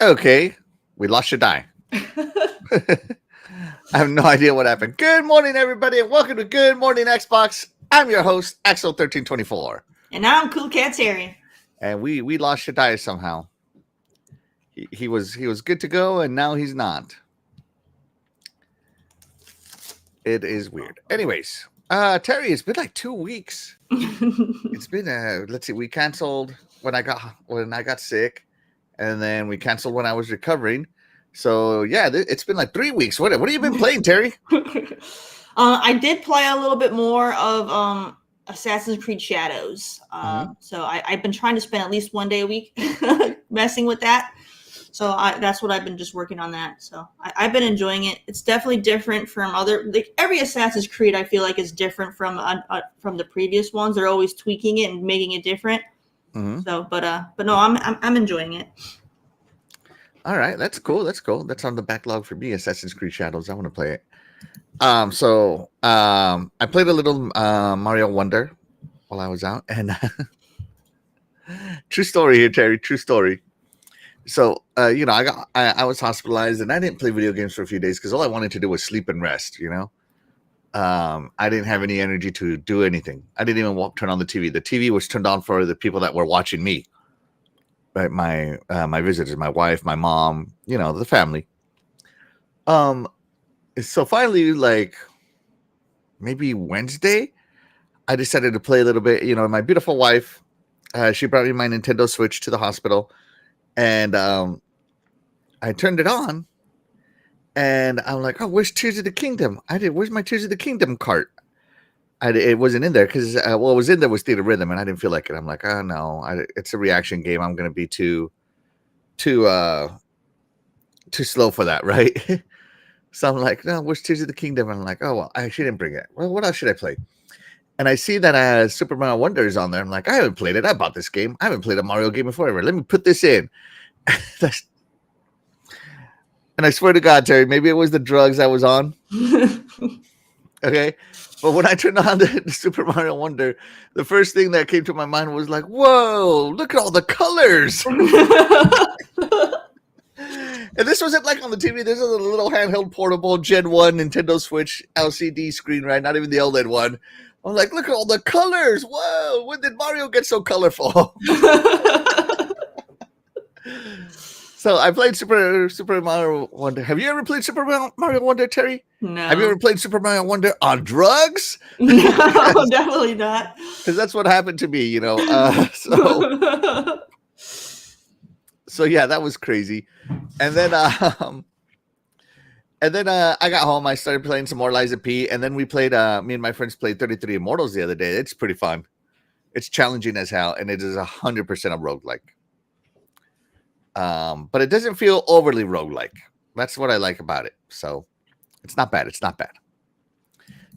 Okay, we lost Shaddai. I have no idea what happened. Good morning, everybody, and welcome to Good Morning Xbox. I'm your host, Axel1324. And I'm Cool Cat Terry. And we lost Shaddai somehow. He was good to go, and now he's not. It is weird. Anyways, Terry, it's been like 2 weeks. It's been let's see, we canceled when I got sick, and then we canceled when I was recovering. So yeah, it's been like 3 weeks. What have you been playing, Terry? I did play a little bit more of Assassin's Creed Shadows. So I've been trying to spend at least one day a week messing with that. So that's what I've been just working on that. So I've been enjoying it. It's definitely different from every Assassin's Creed. I feel like is different from the previous ones. They're always tweaking it and making it different. So, but no, I'm enjoying it. All right, that's cool. That's on the backlog for me. Assassin's Creed Shadows. I want to play it. So I played a little Mario Wonder while I was out, and true story here, Terry. True story. So I was hospitalized, and I didn't play video games for a few days because all I wanted to do was sleep and rest. I didn't have any energy to do anything. I didn't even turn on the TV. The TV was turned on for the people that were watching me. Right, my visitors, my wife, my mom, the family. So finally, like maybe Wednesday, I decided to play a little bit. My beautiful wife, she brought me my Nintendo Switch to the hospital, and I turned it on, and I'm like, "Oh, where's Tears of the Kingdom?" Where's my Tears of the Kingdom cart? It wasn't in there because what was in there was Theater Rhythm, and I didn't feel like it. I'm like, oh no, it's a reaction game. I'm gonna be too slow for that, right? So I'm like, no, where's Tears of the Kingdom? And I'm like, oh well, she didn't bring it. Well, what else should I play? And I see that Super Mario Wonder is on there. I'm like, I haven't played it. I bought this game. I haven't played a Mario game in forever. Let me put this in. And I swear to God, Terry, maybe it was the drugs I was on. Okay. But when I turned on the Super Mario Wonder, the first thing that came to my mind was like, whoa, look at all the colors. And this wasn't like on the TV. This is a little handheld portable Gen 1 Nintendo Switch LCD screen, right? Not even the OLED one. I'm like, look at all the colors. Whoa, when did Mario get so colorful? So I played Super Mario Wonder. Have you ever played Super Mario Wonder, Terry? No. Have you ever played Super Mario Wonder on drugs? No, definitely not. Because that's what happened to me, So yeah, that was crazy. And then I got home. I started playing some more Liza P. And then we played. Me and my friends played 33 Immortals the other day. It's pretty fun. It's challenging as hell, and it is 100% a roguelike. But it doesn't feel overly roguelike. That's what I like about it. So it's not bad.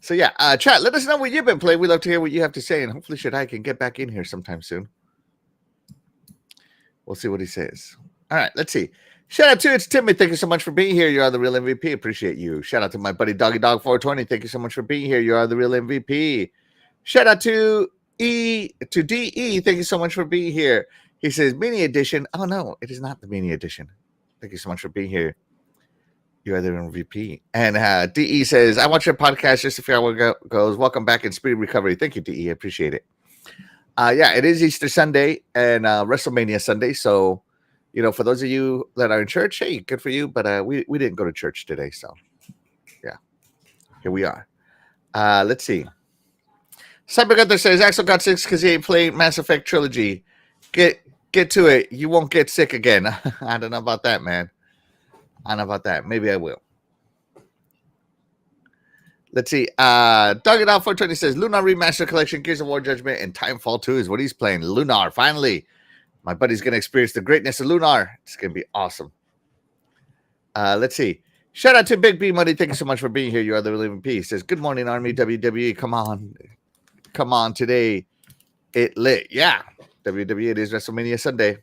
So yeah, chat, let us know what you've been playing. We'd love to hear what you have to say, and hopefully Shaddai can get back in here sometime soon. We'll see what he says. All right, let's see. Shout out to it's Timmy. Thank you so much for being here. You are the real MVP. Appreciate you. Shout out to my buddy Doggy Dog 420. Thank you so much for being here. You are the real MVP. Shout out to DE. Thank you so much for being here. He says mini edition. Oh no, it is not the mini edition. Thank you so much for being here. You are the MVP. And DE says, I watch your podcast just to figure out where it goes. Welcome back in speedy recovery. Thank you, DE. I appreciate it. Yeah, it is Easter Sunday and WrestleMania Sunday. So, for those of you that are in church, hey, good for you. But we didn't go to church today. So, yeah, here we are. Let's see. Cyber Gunther says, Axel got sick because he ain't played Mass Effect Trilogy. Get to it. You won't get sick again. I don't know about that, man. I don't know about that. Maybe I will. Let's see. Dog It Out 420 says, Lunar Remaster Collection, Gears of War Judgment, and Timefall 2 is what he's playing. Lunar, finally. My buddy's going to experience the greatness of Lunar. It's going to be awesome. Let's see. Shout out to Big B Money. Thank you so much for being here. You are the real MVP. He says, good morning, Army, WWE. Come on today. It lit. Yeah. WWE, it is WrestleMania Sunday.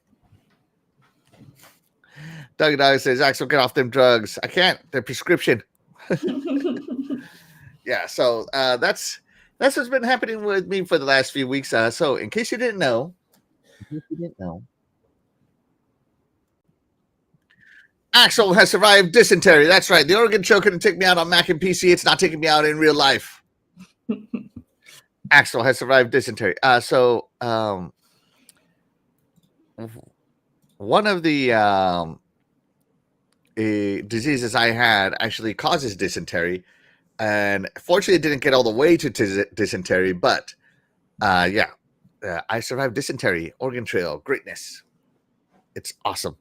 Dog says, Axel, get off them drugs. I can't. They're prescription. Yeah, so that's what's been happening with me for the last few weeks. So in case you didn't know, Axel has survived dysentery. That's right. The Oregon Trail couldn't take me out on Mac and PC. It's not taking me out in real life. Axel has survived dysentery. One of the diseases I had actually causes dysentery, and fortunately, it didn't get all the way to dysentery. But I survived dysentery. Oregon Trail, greatness. It's awesome.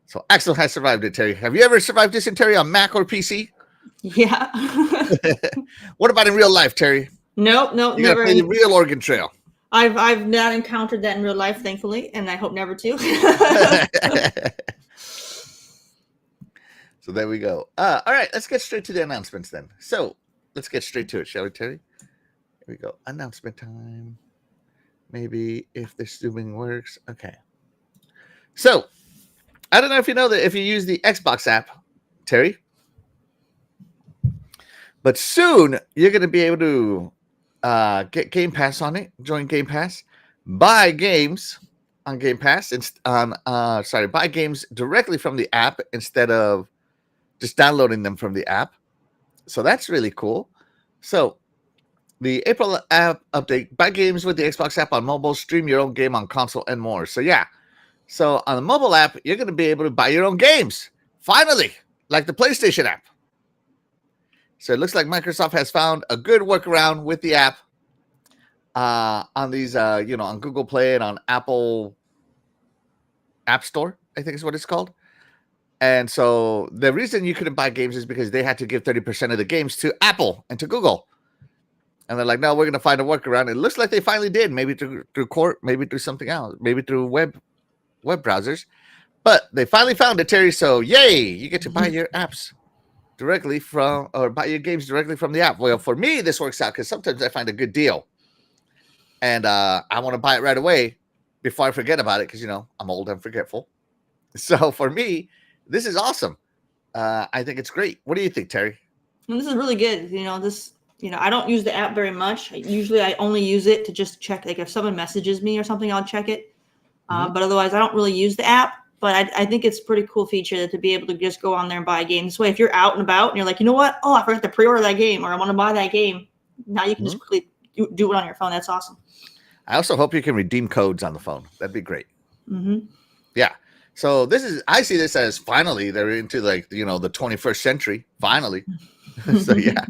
So Axel has survived dysentery. Have you ever survived dysentery on Mac or PC? Yeah. What about in real life, Terry? Nope, You never. gotta play the real Oregon Trail. I've not encountered that in real life, thankfully, and I hope never to. So there we go. All right, let's get straight to the announcements then. So let's get straight to it, shall we, Terry? Here we go. Announcement time. Maybe if the zooming works. Okay. So I don't know if you know that if you use the Xbox app, Terry, but soon you're going to be able to get Game Pass on it, join Game Pass, buy games on Game Pass, buy games directly from the app instead of just downloading them from the app. So that's really cool. So the April app update, buy games with the Xbox app on mobile, stream your own game on console, and more. So yeah. So on the mobile app, you're going to be able to buy your own games. Finally, like the PlayStation app. So it looks like Microsoft has found a good workaround with the app on these, on Google Play and on Apple App Store, I think is what it's called. And so the reason you couldn't buy games is because they had to give 30% of the games to Apple and to Google. And they're like, no, we're going to find a workaround. It looks like they finally did, maybe through court, maybe through something else, maybe through web browsers. But they finally found it, Terry. So yay, you get to buy your apps directly from, or buy your games directly from the app. Well, for me, this works out because sometimes I find a good deal. And I want to buy it right away before I forget about it because, I'm old and forgetful. So for me, this is awesome. I think it's great. What do you think, Terry? And this is really good. I don't use the app very much. Usually I only use it to just check, like if someone messages me or something, I'll check it. But otherwise, I don't really use the app. But I think it's a pretty cool feature to be able to just go on there and buy a game. This way, if you're out and about and you're like, you know what? Oh, I forgot to pre-order that game or I want to buy that game. Now you can just quickly do it on your phone. That's awesome. I also hope you can redeem codes on the phone. That'd be great. Mm-hmm. Yeah. So I see this as finally they're into the 21st century. Finally. So yeah.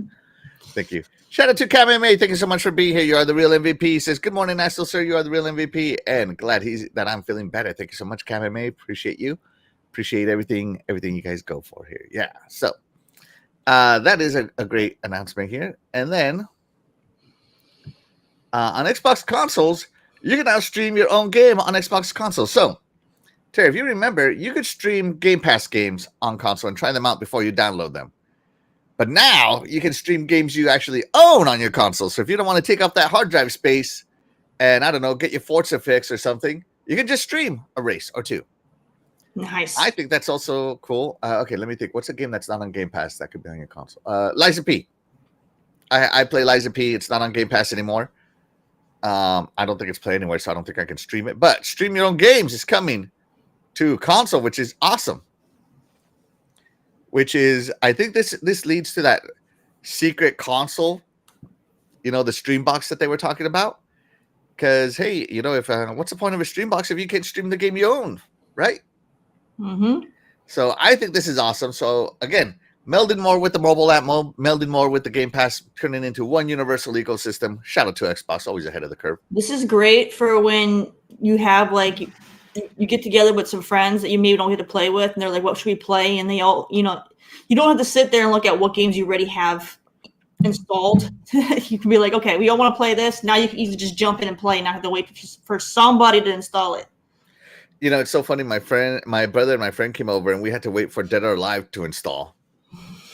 Thank you. Shout out to KMA. Thank you so much for being here. You are the real MVP. He says, good morning, Axel, sir. You are the real MVP. And glad that I'm feeling better. Thank you so much, KMA. Appreciate you. Appreciate everything you guys go for here. Yeah. So that is a great announcement here. And then on Xbox consoles, you can now stream your own game on Xbox consoles. So, Terry, if you remember, you could stream Game Pass games on console and try them out before you download them. But now you can stream games you actually own on your console. So if you don't want to take up that hard drive space and, I don't know, get your Forza fix or something, you can just stream a race or two. Nice. I think that's also cool. Okay, let me think. What's a game that's not on Game Pass that could be on your console? Liza P. I play Liza P. It's not on Game Pass anymore. I don't think it's played anywhere, so I don't think I can stream it. But stream your own games is coming to console, which is awesome. Which is, I think this leads to that secret console, the stream box that they were talking about. Because, hey, if what's the point of a stream box if you can't stream the game you own, right? Mm-hmm. So I think this is awesome. So again, melding more with the mobile app, melding more with the Game Pass, turning into one universal ecosystem. Shout out to Xbox, always ahead of the curve. This is great for when you have you get together with some friends that you maybe don't get to play with, and they're like, what should we play? And they all, you don't have to sit there and look at what games you already have installed. You can be like, okay, we all want to play this. Now you can easily just jump in and play and not have to wait for somebody to install it. It's so funny. My brother and my friend came over and we had to wait for Dead or Alive to install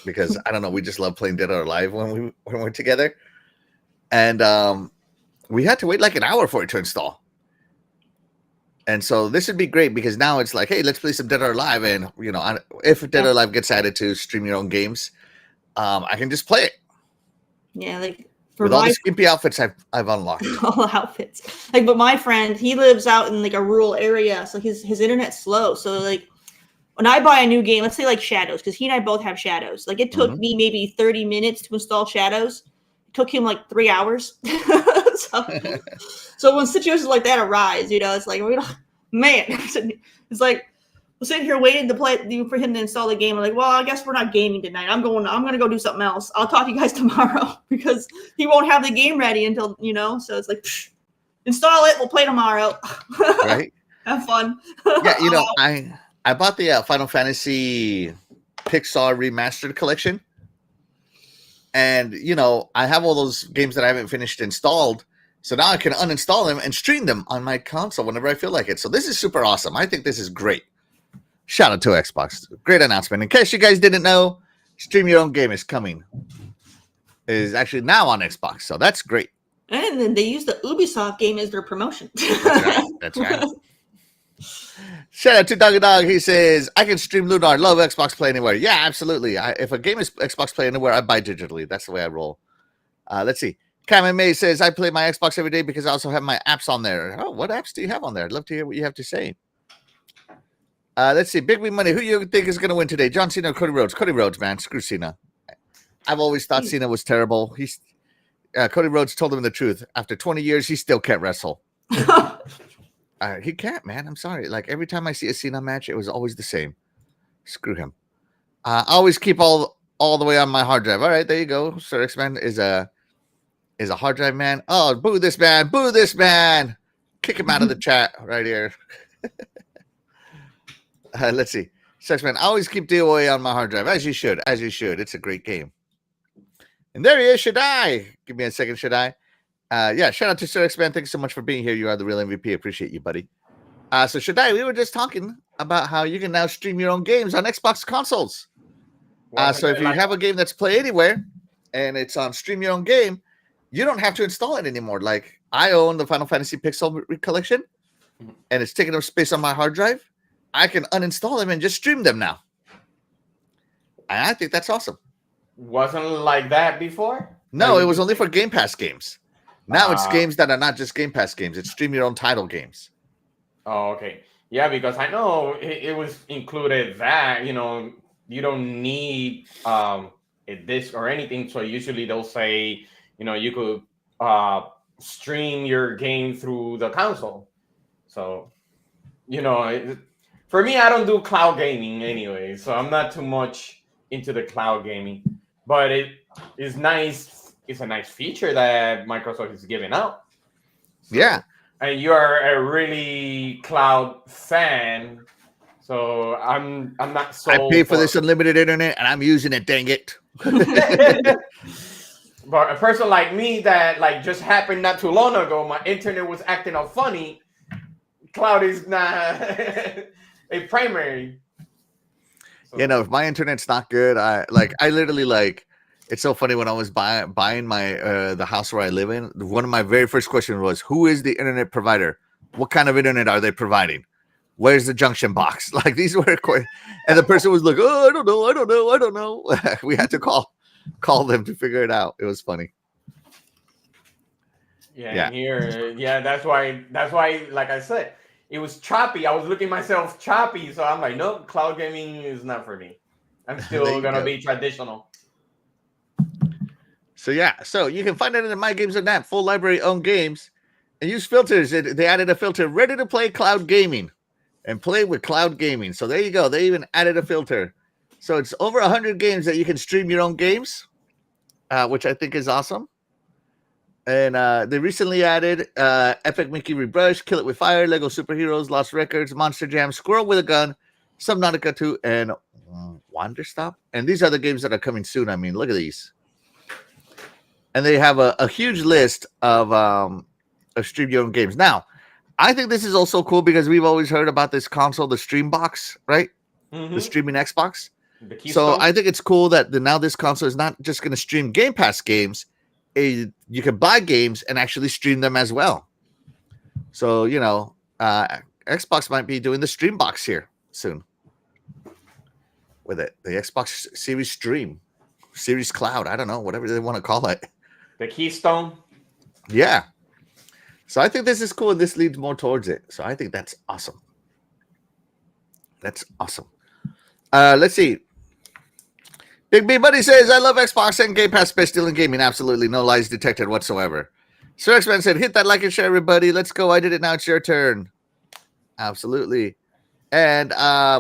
because I don't know. We just love playing Dead or Alive when we're together. And we had to wait like an hour for it to install. And so this would be great because now it's like, hey, let's play some Dead or Alive. And, if Dead or Alive gets added to stream your own games, I can just play it. Yeah, with all the skimpy outfits I've unlocked. All outfits. But my friend, he lives out in a rural area, so his internet's slow. So when I buy a new game, let's say like Shadows, because he and I both have Shadows. Like it took me maybe 30 minutes to install Shadows. It took him like 3 hours. So when situations like that arise, it's like man, it's like we're sitting here waiting to for him to install the game. I'm like, well, I guess we're not gaming tonight. I'm gonna go do something else. I'll talk to you guys tomorrow because he won't have the game ready until So it's like, install it. We'll play tomorrow. Right. Have fun. Yeah, I bought the Final Fantasy Pixar Remastered Collection. And, I have all those games that I haven't finished installed. So now I can uninstall them and stream them on my console whenever I feel like it. So this is super awesome. I think this is great. Shout out to Xbox. Great announcement. In case you guys didn't know, Stream Your Own Game is coming. It is actually now on Xbox. So that's great. And then they use the Ubisoft game as their promotion. That's right. Shout out to Doggy Dog. He says, I can stream Lunar. Love Xbox Play Anywhere. Yeah, absolutely. If a game is Xbox Play Anywhere, I buy digitally. That's the way I roll. Let's see. Cameron May says, I play my Xbox every day because I also have my apps on there. Oh, what apps do you have on there? I'd love to hear what you have to say. Let's see. Big Wee Money. Who do you think is going to win today? John Cena or Cody Rhodes? Cody Rhodes, man. Screw Cena. I've always thought Cena was terrible. Cody Rhodes told him the truth. After 20 years, he still can't wrestle. He can't, man. I'm sorry. Like every time I see a Cena match, it was always the same. Screw him. I always keep all the way on my hard drive. All right, there you go. Sir X-Man is a hard drive man. Oh, boo this man. Boo this man. Kick him out of the chat right here. Let's see. Sir X-Man, I always keep DOA on my hard drive. As you should. As you should. It's a great game. And there he is, Shaddai. Give me a second, Shaddai. Yeah, shout out to Sir X-Man. Thanks so much for being here. You are the real MVP. Appreciate you, buddy. So Shaddai, we were just talking about how you can now stream your own games on Xbox consoles. So if you have a game that's Play Anywhere and it's on Stream Your Own Game, you don't have to install it anymore. Like I own the Final Fantasy Pixel Collection, and it's taking up space on my hard drive. I can uninstall them and just stream them now. And I think that's awesome. Wasn't like that before? No, it was only for Game Pass games. Now it's games that are not just Game Pass games. It's stream your own title games. Oh, okay. Yeah, because I know it was included that, you don't need a disc or anything. So usually they'll say, you could stream your game through the console. So, for me, I don't do cloud gaming anyway. So I'm not too much into the cloud gaming. But it is nice. It's a nice feature that Microsoft is giving out. So, yeah. And you are a really cloud fan. So I'm not so. I pay for this unlimited internet and I'm using it, dang it. But a person like me that just happened not too long ago, my internet was acting all funny. Cloud is not a primary. So. If my internet's not good, I literally it's so funny when I was buying my the house where I live in. One of my very first questions was, "Who is the internet provider? What kind of internet are they providing? Where's the junction box?" Like these were, and the person was like, "Oh, I don't know." We had to call them to figure it out. It was funny. Yeah. Here, that's why. Like I said, it was choppy. I was looking myself choppy, so I'm like, no, cloud gaming is not for me. I'm still gonna be traditional. So you can find it in the My Games app, full library owned games, and use filters. They added a filter, ready to play cloud gaming, and play with cloud gaming. So there you go. They even added a filter. So it's over 100 games that you can stream your own games, which I think is awesome. And they recently added Epic Mickey Rebrush, Kill It With Fire, Lego Superheroes, Lost Records, Monster Jam, Squirrel with a Gun, Subnautica 2, and Wanderstop. And these are the games that are coming soon. I mean, look at these. And they have a huge list of stream your own games. Now, I think this is also cool because we've always heard about this console, the Streambox, right? Mm-hmm. The streaming Xbox. So I think it's cool that now this console is not just going to stream Game Pass games. You can buy games and actually stream them as well. So, Xbox might be doing the Streambox here soon with it. The Xbox Series Stream, Series Cloud. I don't know, whatever they want to call it. The Keystone. Yeah. So I think this is cool and this leads more towards it. So I think that's awesome. That's awesome. Let's see. Big B Buddy says, I love Xbox and Game Pass, best deal in gaming. Absolutely no lies detected whatsoever. Sir X-Man said, hit that like and share, everybody. Let's go. I did it. Now it's your turn. Absolutely. And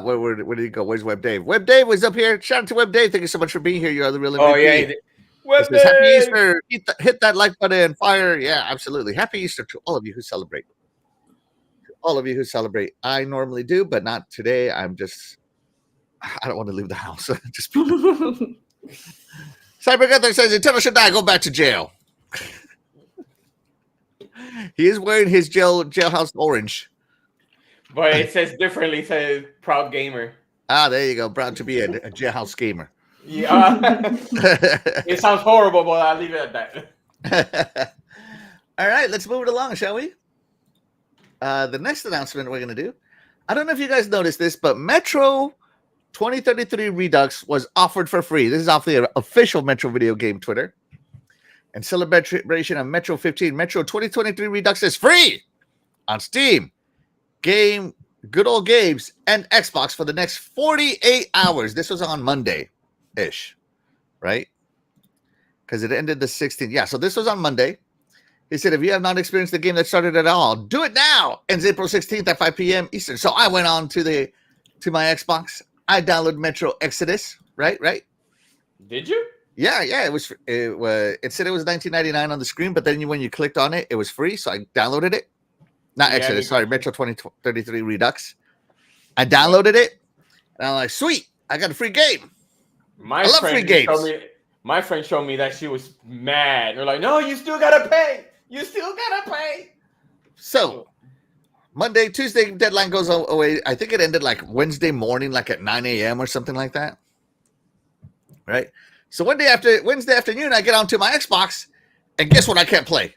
where did he go? Where's Web Dave? Web Dave was up here. Shout out to Web Dave. Thank you so much for being here. You are the real MVP. Oh, yeah. Web Dave. Happy Easter. Hit that like button. Fire. Yeah, absolutely. Happy Easter to all of you who celebrate. I normally do, but not today. I don't want to leave the house. Just Cyber Gunther says Nintendo should die. Go back to jail. He is wearing his jailhouse orange. But it says differently. It says proud gamer. Ah, there you go. Proud to be a jailhouse gamer. Yeah. It sounds horrible, but I'll leave it at that. All right, let's move it along, shall we? The next announcement we're going to do, I don't know if you guys noticed this, but Metro 2033 Redux was offered for free. This is off the official Metro video game Twitter. And celebration of Metro 15, Metro 2023 Redux is free on Steam, Good Old Games, and Xbox for the next 48 hours. This was on Monday-ish, right? Because it ended the 16th. Yeah, so this was on Monday. He said, if you have not experienced the game that started at all, do it now. Ends April 16th at 5 p.m. Eastern. So I went on to my Xbox. I downloaded Metro Exodus, right? Did you? Yeah. It said it was $19.99 on the screen, but then when you clicked on it, it was free. So I downloaded it. Not Exodus, sorry, Metro 2033 Redux. I downloaded it, and I'm like, sweet, I got a free game. I love free games. My friend showed me that she was mad. They're like, no, you still gotta pay. So Tuesday deadline goes away. I think it ended like Wednesday morning, like at 9 a.m. or something like that. Right? So Wednesday afternoon, I get onto my Xbox, and guess what I can't play?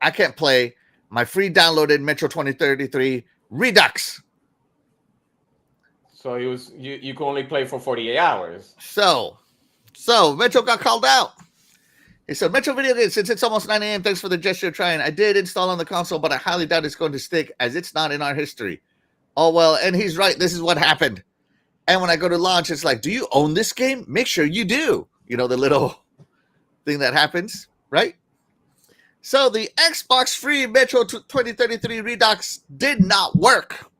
I can't play my free downloaded Metro 2033 Redux. So you can only play for 48 hours. So Metro got called out. He said, Metro video game, since it's almost 9 a.m., thanks for the gesture of trying. I did install on the console, but I highly doubt it's going to stick as it's not in our history. Oh, well, and he's right. This is what happened. And when I go to launch, it's like, do you own this game? Make sure you do. You know, the little thing that happens, right? So the Xbox free Metro 2033 Redux did not work.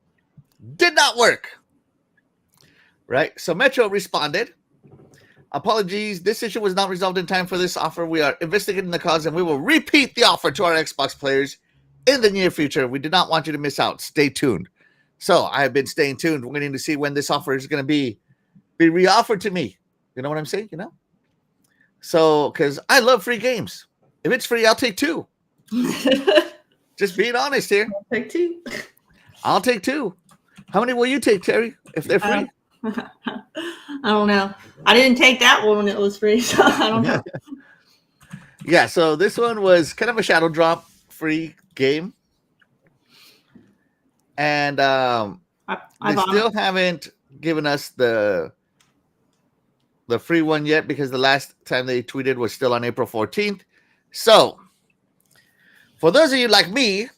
Right? So Metro responded. Apologies, this issue was not resolved in time for this offer. We are investigating the cause and we will repeat the offer to our Xbox players in the near future. We do not want you to miss out. Stay tuned. So I have been staying tuned, waiting to see when this offer is going to be reoffered to me. You know what I'm saying? You know? So, because I love free games. If it's free, I'll take two. Just being honest here. I'll take two. How many will you take, Terry, if they're free? I don't know. I didn't take that one when it was free, so I don't know. Yeah, so this one was kind of a shadow drop free game. And they still haven't given us the free one yet because the last time they tweeted was still on April 14th. So, for those of you like me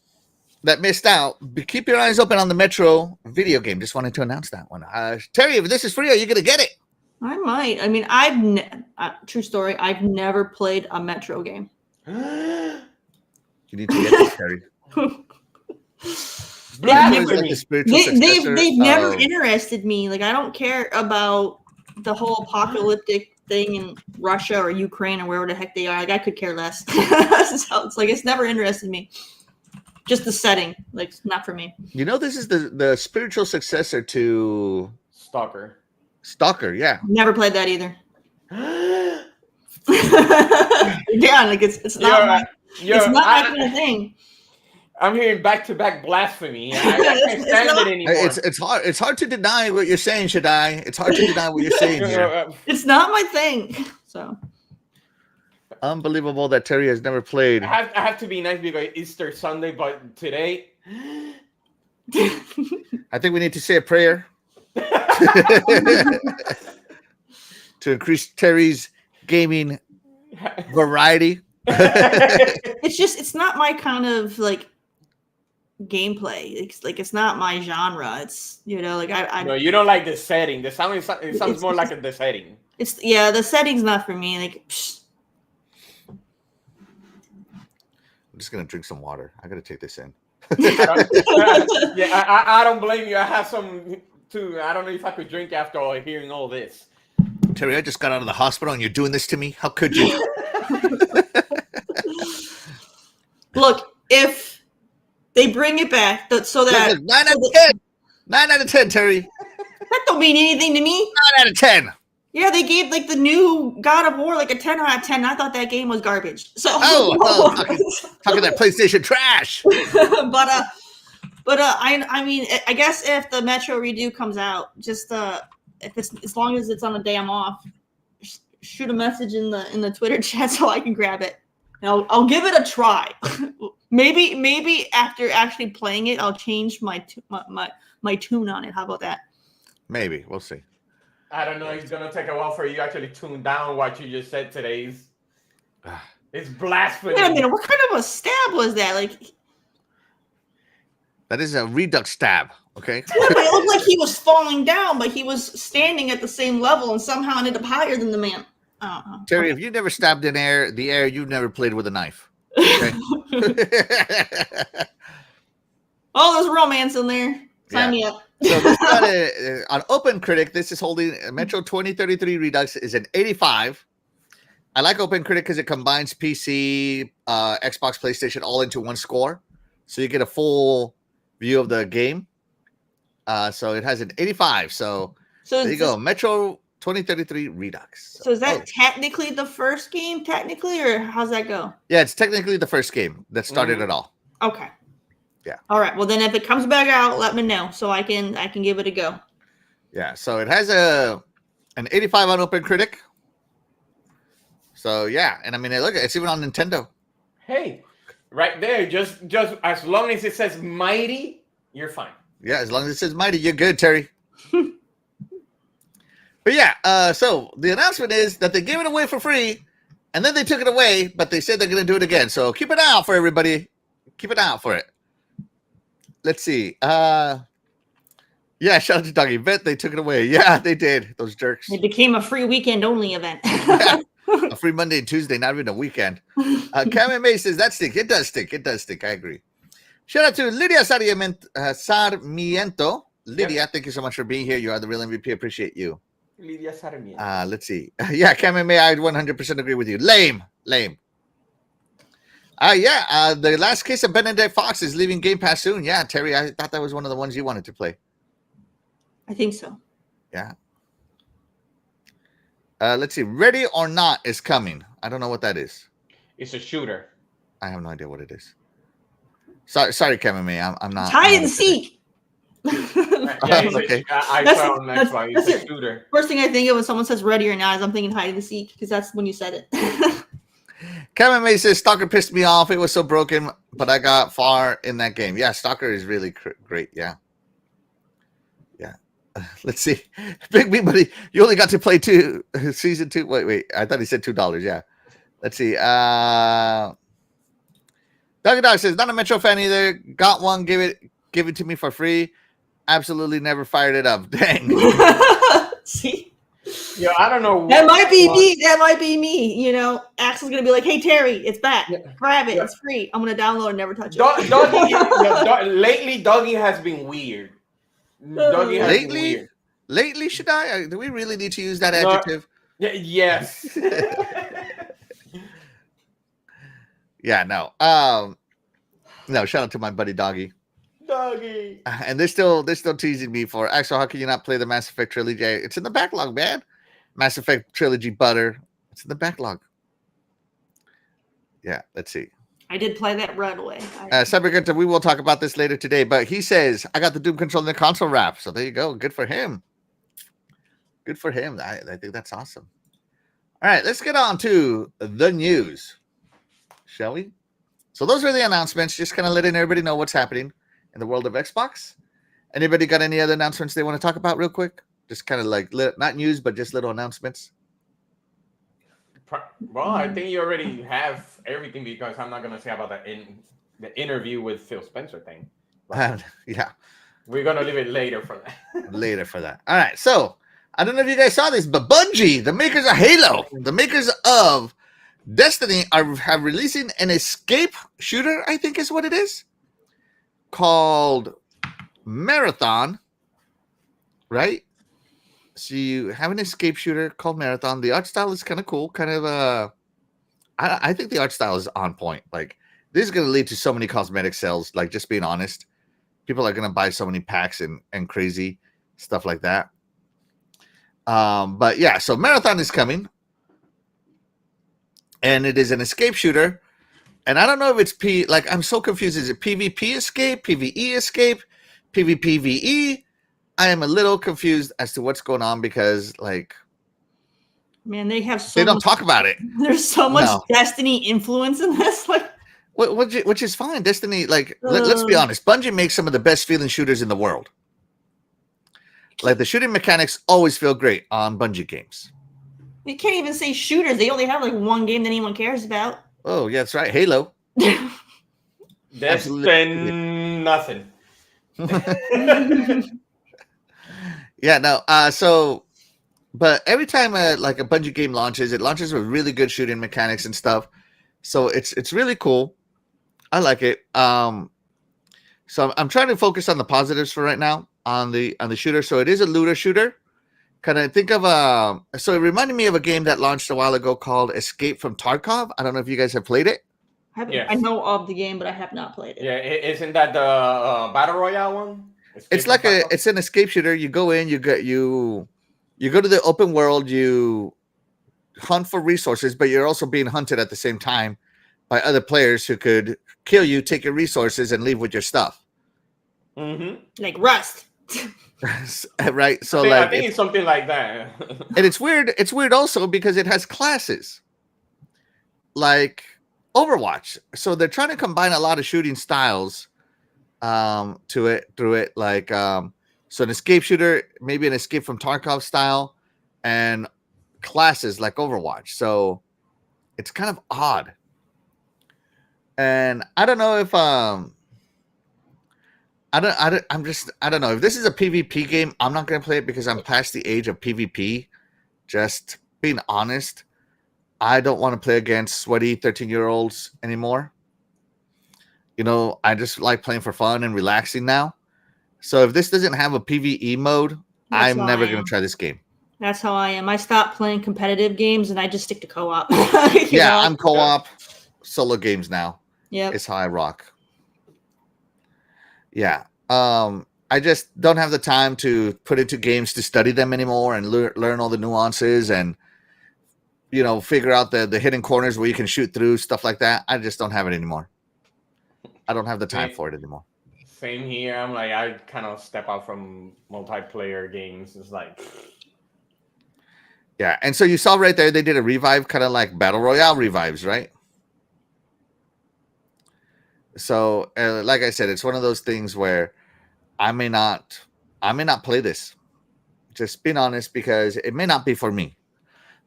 that missed out, keep your eyes open on the Metro video game. Just wanted to announce that one. Terry, if this is free, are you going to get it? I might. I mean, true story, I've never played a Metro game. You need to get this, Terry. They've never interested me. Like, I don't care about the whole apocalyptic thing in Russia or Ukraine or wherever the heck they are. Like, I could care less. So it's like, it's never interested me. Just the setting, like, not for me. You know, this is the spiritual successor to Stalker. Yeah. Never played that either. Yeah, like it's not it's not my kind of thing. I'm hearing back-to-back blasphemy. I can't stand it anymore. It's hard to deny what you're saying, Shaddai. It's hard to deny what you're saying here. It's not my thing. So unbelievable that Terry has never played. I have to be nice because Easter Sunday, but today I think we need to say a prayer to increase Terry's gaming variety. it's not my kind of like gameplay. It's not my genre. It's like I No, you don't like the setting. The sound it sounds more like the setting. It's the setting's not for me. Like, psh. I'm just gonna drink some water. I gotta take this in. I don't blame you. I have some too. I don't know if I could drink after hearing all this. Terry, I just got out of the hospital and you're doing this to me? How could you? Look, if they bring it back, so that Look, 9 out of 10. 9 out of 10, Terry. That don't mean anything to me. 9 out of 10. Yeah, they gave like the new God of War like a 10 out of 10. I thought that game was garbage. So talking that PlayStation trash. but I mean, I guess if the Metro redo comes out, just if it's as long as it's on a day I'm off, shoot a message in the Twitter chat so I can grab it. And I'll give it a try. maybe after actually playing it, I'll change my tune on it. How about that? Maybe we'll see. I don't know. It's gonna take a while for you to actually tune down what you just said today. It's blasphemy. Wait a minute. What kind of a stab was that? Like, that is a Redux stab. Okay. Yeah, but it looked like he was falling down, but he was standing at the same level and somehow ended up higher than the man. Terry, if you never stabbed in the air, you've never played with a knife. Okay? Oh, there's romance in there. Sign me up. So this got on OpenCritic, this is holding Metro 2033 Redux is an 85. I like OpenCritic because it combines PC, Xbox, PlayStation all into one score. So you get a full view of the game. So it has an 85. So there you go. Metro 2033 Redux. So is that technically the first game, or how's that go? Yeah, it's technically the first game that started it all. Okay. Yeah. All right. Well, then if it comes back out, let me know so I can give it a go. Yeah. So it has an 85 on OpenCritic. So yeah, and I mean, look, it's even on Nintendo. Hey, right there, just as long as it says Mighty, you're fine. Yeah, as long as it says Mighty, you're good, Terry. But yeah, so the announcement is that they gave it away for free, and then they took it away, but they said they're going to do it again. So keep an eye out for everybody. Keep an eye out for it. Let's see. Yeah, shout out to Doggy. Bet they took it away. Yeah, they did. Those jerks. It became a free weekend only event. A free Monday and Tuesday, not even a weekend. Kame May says that stink. It does stink. It does stink. I agree. Shout out to Lydia Sarmiento. Lydia, thank you so much for being here. You are the real MVP. Appreciate you. Lydia Sarmiento. Let's see. Yeah, Kame May, I 100% agree with you. Lame. The last case of Benedict Fox is leaving Game Pass soon. Yeah, Terry, I thought that was one of the ones you wanted to play. I think so. Yeah. Let's see. Ready or Not is coming. I don't know what that is. It's a shooter. I have no idea what it is. Sorry, Kevin May. I'm not. Hide and seek. Okay. I saw on Xbox. It's a shooter. First thing I think of when someone says ready or not is I'm thinking hide and seek because that's when you said it. Kevin May says Stalker pissed me off. It was so broken, but I got far in that game. Yeah, Stalker is really great. Yeah. Let's see. Big B buddy, you only got to play season 2. Wait. I thought he said $2. Yeah. Let's see. Doggy Dog says not a Metro fan either. Got one. Give it to me for free. Absolutely never fired it up. Dang. See. Yeah, I don't know. That might be me. That might be me. You know, Axel's gonna be like, "Hey Terry, it's back. Grab it. Yeah. It's free. I'm gonna download and never touch it." Lately, Doggy has been weird. Lately, should I? Do we really need to use that adjective? Yes. Yeah, no. No, shout out to my buddy Doggy. And they're still teasing me for Axel, how can you not play the Mass Effect trilogy? It's in the backlog, man. Mass Effect trilogy butter. It's in the backlog. Yeah, let's see. I did play that right away. Cybergunter, we will talk about this later today, but he says, I got the Doom control in the console wrap. So there you go. Good for him. Good for him. I think that's awesome. All right, let's get on to the news. Shall we? So those are the announcements. Just kind of letting everybody know what's happening in the world of Xbox. Anybody got any other announcements they want to talk about real quick? Just kind of like, not news, but just little announcements. Well, I think you already have everything because I'm not going to say about the interview with Phil Spencer thing. Yeah, We're gonna leave it later for that. later for that. All right, so I don't know if you guys saw this, but Bungie, the makers of Halo, the makers of Destiny, have releasing an escape shooter. I think is what it is, called Marathon. Right. So you have an escape shooter called Marathon. The art style is kind of cool. Kind of I think the art style is on point. Like this is going to lead to so many cosmetic sales. Like just being honest, people are going to buy so many packs and crazy stuff like that. But yeah, so Marathon is coming, and it is an escape shooter. And I don't know if it's like I'm so confused. Is it PvP escape, PvE escape, PvPvE? I am a little confused as to what's going on because like. Man, they have so They don't much, talk about it. There's so much Destiny influence in this. Like, which is fine. Destiny, like, let's be honest. Bungie makes some of the best feeling shooters in the world. Like the shooting mechanics always feel great on Bungie games. You can't even say shooters. They only have like one game that anyone cares about. Oh yeah, that's right. Halo. That's been nothing. Yeah, no. So. But every time like a Bungie game launches, it launches with really good shooting mechanics and stuff. So it's really cool. I like it. So I'm trying to focus on the positives for right now on the shooter. So it is a looter shooter. Kind of think of so it reminded me of a game that launched a while ago called Escape from Tarkov. I don't know if you guys have played it. I know of the game, but I have not played it. Yeah, isn't that the battle royale one? It's like it's an escape shooter. You go in, you go to the open world, you hunt for resources, but you're also being hunted at the same time by other players who could kill you, take your resources, and leave with your stuff. Mm-hmm. Like Rust. Right? So I think it's something like that. And it's weird. It's weird also because it has classes like Overwatch. So they're trying to combine a lot of shooting styles through it. Like so an escape shooter, maybe an escape from Tarkov style, and classes like Overwatch. So it's kind of odd. And I don't know if I don't know if this is a PvP game. I'm not going to play it because I'm past the age of PvP. Just being honest, I don't want to play against sweaty 13-year-olds anymore. You know, I just like playing for fun and relaxing now. So if this doesn't have a PvE mode, I'm never going to try this game. That's how I am. I stopped playing competitive games and I just stick to co-op. Yeah, I'm co-op solo games now. Yeah, it's how I rock. Yeah. I just don't have the time to put into games to study them anymore and learn all the nuances and, you know, figure out the hidden corners where you can shoot through, stuff like that. I just don't have it anymore. I don't have the time for it anymore. Same here. I'm like, I kind of step out from multiplayer games. It's like... Yeah, and so you saw right there, they did a revive, kind of like Battle Royale revives, right? So, like I said, it's one of those things where I may not play this. Just being honest, because it may not be for me.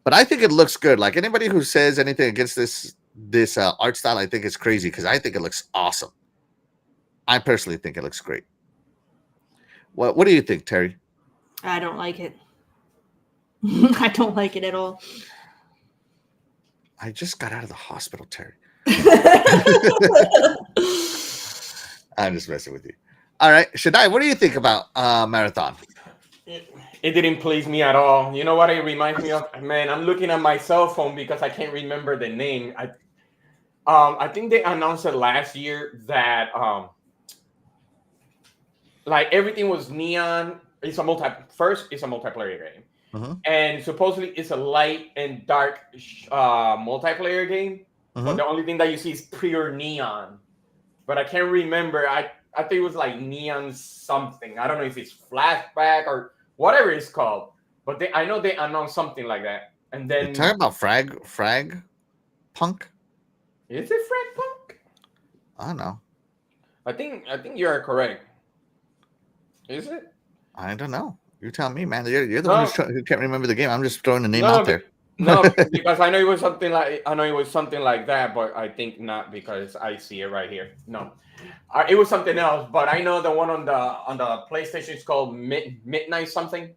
But I think it looks good. Like anybody who says anything against this art style, I think it's crazy because I think it looks awesome. I personally think it looks great. What do you think, Terry? I don't like it. I don't like it at all. I just got out of the hospital, Terry. I'm just messing with you. All right, Shaddai, what do you think about Marathon? It didn't please me at all. You know what it reminds me of? Man, I'm looking at my cell phone because I can't remember the name. I think they announced it last year that like everything was neon. It's a multiplayer game. Uh-huh. And supposedly it's a light and dark multiplayer game. Uh-huh. But the only thing that you see is pure neon. But I can't remember. I think it was like neon something. I don't know if it's flashback or whatever it's called. But I know they announced something like that. And then you're talking about frag punk? Is it frag punk? I don't know. I think you're correct. Is it? I don't know. You tell me, man. You're the one who can't remember the game. I'm just throwing the name out there. No, because I know it was something like that, but I think not because I see it right here. No, it was something else. But I know the one on the PlayStation is called Midnight something.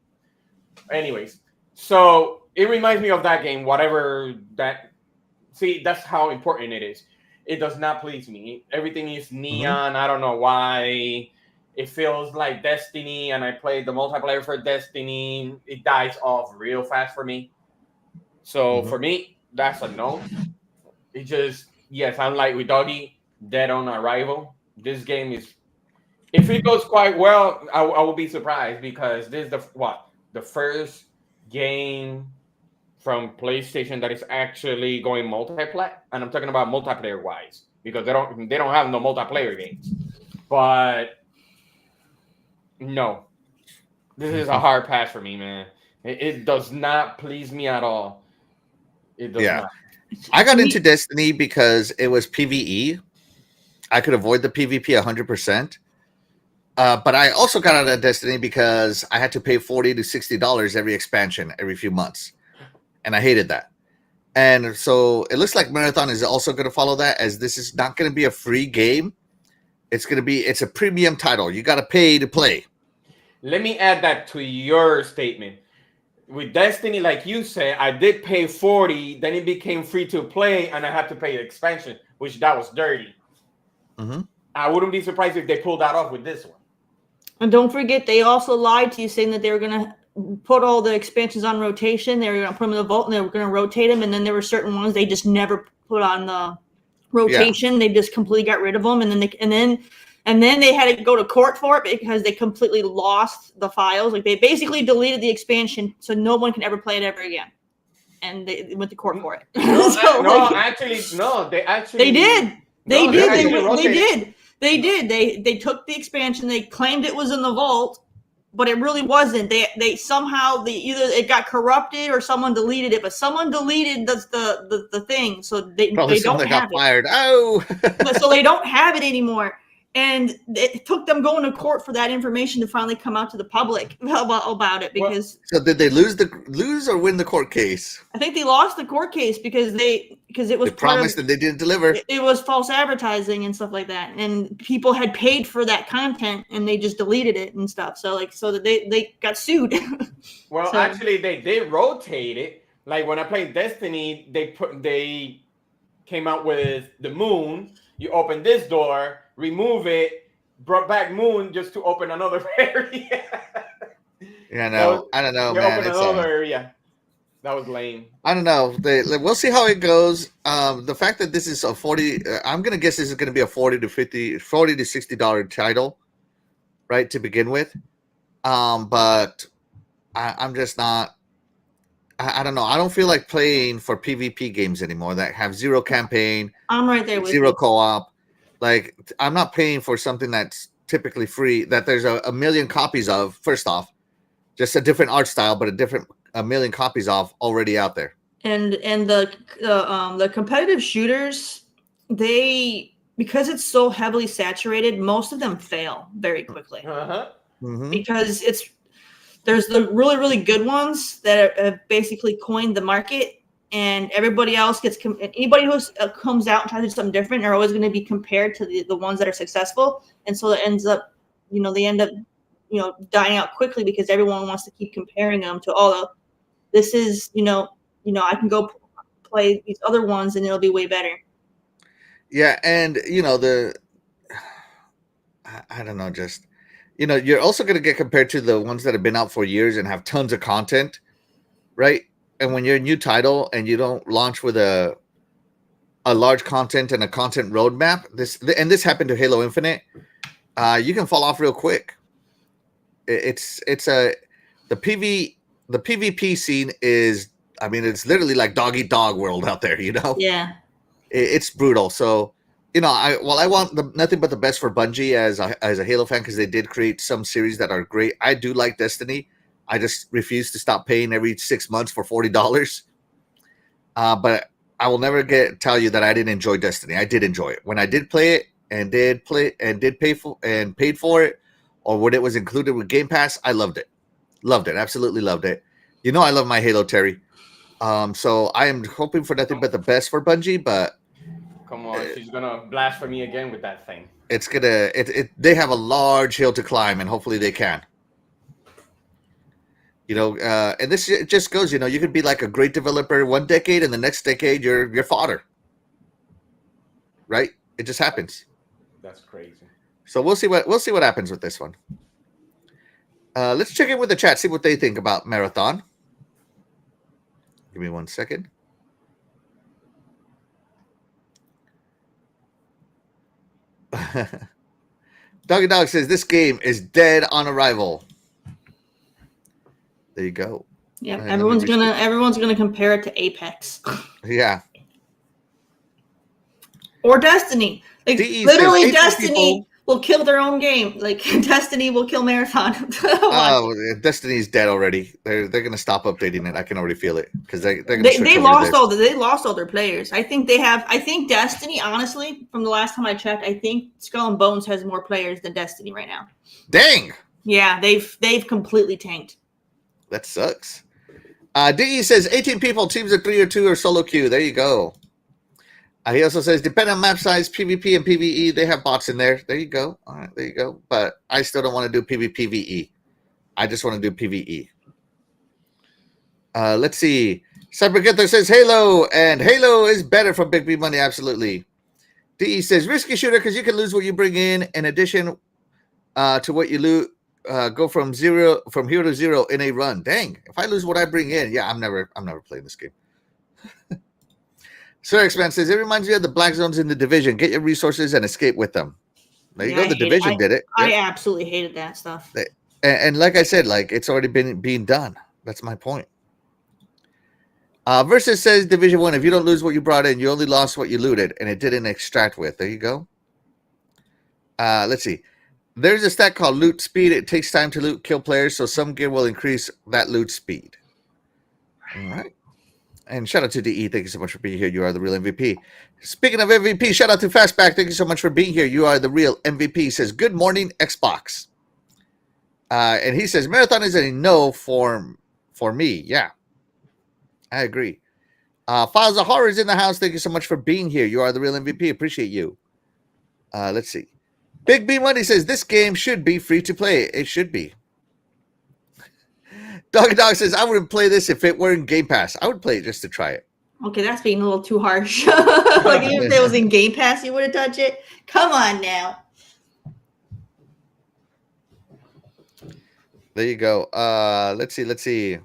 Anyways, so it reminds me of that game. Whatever that. See, that's how important it is. It does not please me. Everything is neon. I don't know why. It feels like Destiny, and I played the multiplayer for Destiny. It dies off real fast for me. So for me, that's a no. It just yes, I'm like with Doggy, dead on arrival. This game is if it goes quite well, I will be surprised because this is the first game from PlayStation that is actually going multiplayer, and I'm talking about multiplayer wise because they don't have no multiplayer games. But no, this is a hard pass for me, man. It does not please me at all. It does not. I got into Destiny because it was PvE. I could avoid the PvP 100%. But I also got out of Destiny because I had to pay $40 to $60 every expansion every few months. And I hated that. And so it looks like Marathon is also going to follow that, as this is not going to be a free game. It's a premium title. You got to pay to play. Let me add that to your statement. With Destiny, like you said, I did pay $40, then it became free to play, and I had to pay the expansion, which that was dirty. I wouldn't be surprised if they pulled that off with this one. And don't forget, they also lied to you saying that they were going to put all the expansions on rotation. They were going to put them in the vault, and they were going to rotate them, and then there were certain ones they just never put on the rotation. They just completely got rid of them, and then they had to go to court for it because they completely lost the files. Like, they basically deleted the expansion so no one can ever play it ever again. And they went to court for it. They did. They took the expansion. They claimed it was in the vault, but it really wasn't. They somehow either it got corrupted or someone deleted it. But someone deleted the thing, so they don't have it. Fired. Oh, so they don't have it anymore. And it took them going to court for that information to finally come out to the public about it. Because so did they lose or win the court case? I think they lost the court case because it was they promised and they didn't deliver. It was false advertising and stuff like that, and people had paid for that content and they just deleted it and stuff. So that they got sued. Well, actually, they did rotate it. Like when I played Destiny, they came out with the moon. You open this door, remove it, brought back moon just to open another area. I don't know, man. Open another area. That was lame. I don't know. We'll see how it goes. The fact that this is a 40, I'm gonna guess this is gonna be a $40 to $60 title, right, to begin with. But I'm just not. I don't know. I don't feel like playing for PvP games anymore that have zero campaign. I'm right there with zero you. co-op. Like, I'm not paying for something that's typically free, that there's a million copies of. First off, just a different art style, but a million copies of already out there. And the competitive shooters, because it's so heavily saturated, most of them fail very quickly. Because there's the really, really good ones that have basically coined the market, and everybody else anybody who comes out and tries to do something different are always going to be compared to the ones that are successful. And so it ends up, they end up, dying out quickly because everyone wants to keep comparing them to, this is, I can go play these other ones and it'll be way better. Yeah. And, I don't know, just, you're also going to get compared to the ones that have been out for years and have tons of content, right? And when you're a new title and you don't launch with a large content and a content roadmap, this happened to Halo Infinite, you can fall off real quick. The PvP scene is, it's literally like dog eat dog world out there, Yeah. It's brutal. So, I want nothing but the best for Bungie as a Halo fan, because they did create some series that are great. I do like Destiny. I just refuse to stop paying every 6 months for $40. But I will never tell you that I didn't enjoy Destiny. I did enjoy it when I did play it and paid for it, or when it was included with Game Pass. I loved it, absolutely loved it. I love my Halo, Terry. So I am hoping for nothing but the best for Bungie, but Come on, she's gonna blaspheme again with that thing. it's gonna they have a large hill to climb, and hopefully they can. And this just goes, you could be like a great developer one decade, and the next decade you're fodder. Right? It just happens. That's crazy. So we'll see what happens with this one. Let's check in with the chat, see what they think about Marathon. Give me 1 second. Doggy Dog says this game is dead on arrival. There you go. Yeah, everyone's gonna compare it to Apex. Yeah. Or Destiny. Like DE literally, says, Destiny will kill their own game. Like Destiny will kill Marathon. Oh, Destiny's dead already. They're gonna stop updating it. I can already feel it because they're gonna they lost all their players. I think Destiny, honestly, from the last time I checked, I think Skull and Bones has more players than Destiny right now. Dang. Yeah, they've completely tanked. That sucks. DE says 18 people, teams of 3 or 2 or solo queue. There you go. He also says, depending on map size, PvP and PvE, they have bots in there. There you go. All right, there you go. But I still don't want to do PvPvE. I just want to do PvE. Let's see. Cybergether says Halo, and Halo is better from Big B Money, absolutely. DE says, risky shooter because you can lose what you bring in addition to what you loot. Go from hero to zero in a run. Dang, if I lose what I bring in, yeah, I'm never playing this game. Sir X-Man says, it reminds me of the black zones in the Division. Get your resources and escape with them. There you go. The Division did it. I absolutely hated that stuff. And like I said, like it's already being done. That's my point. Versus says Division 1, if you don't lose what you brought in, you only lost what you looted, and it didn't extract with. There you go. Let's see. There's a stat called loot speed. It takes time to loot kill players, so some gear will increase that loot speed. All right. And shout out to DE. Thank you so much for being here. You are the real MVP. Speaking of MVP, shout out to Fastback. Thank you so much for being here. You are the real MVP. He says, good morning, Xbox. And he says, Marathon is a no for me. Yeah, I agree. Files of Horrors in the house. Thank you so much for being here. You are the real MVP. Appreciate you. Let's see. Big B Money says, this game should be free to play. It should be. Doggy Dog says, I wouldn't play this if it were in Game Pass. I would play it just to try it. Okay, that's being a little too harsh. Like if it was in Game Pass, you wouldn't touch it? Come on now. There you go. Let's see.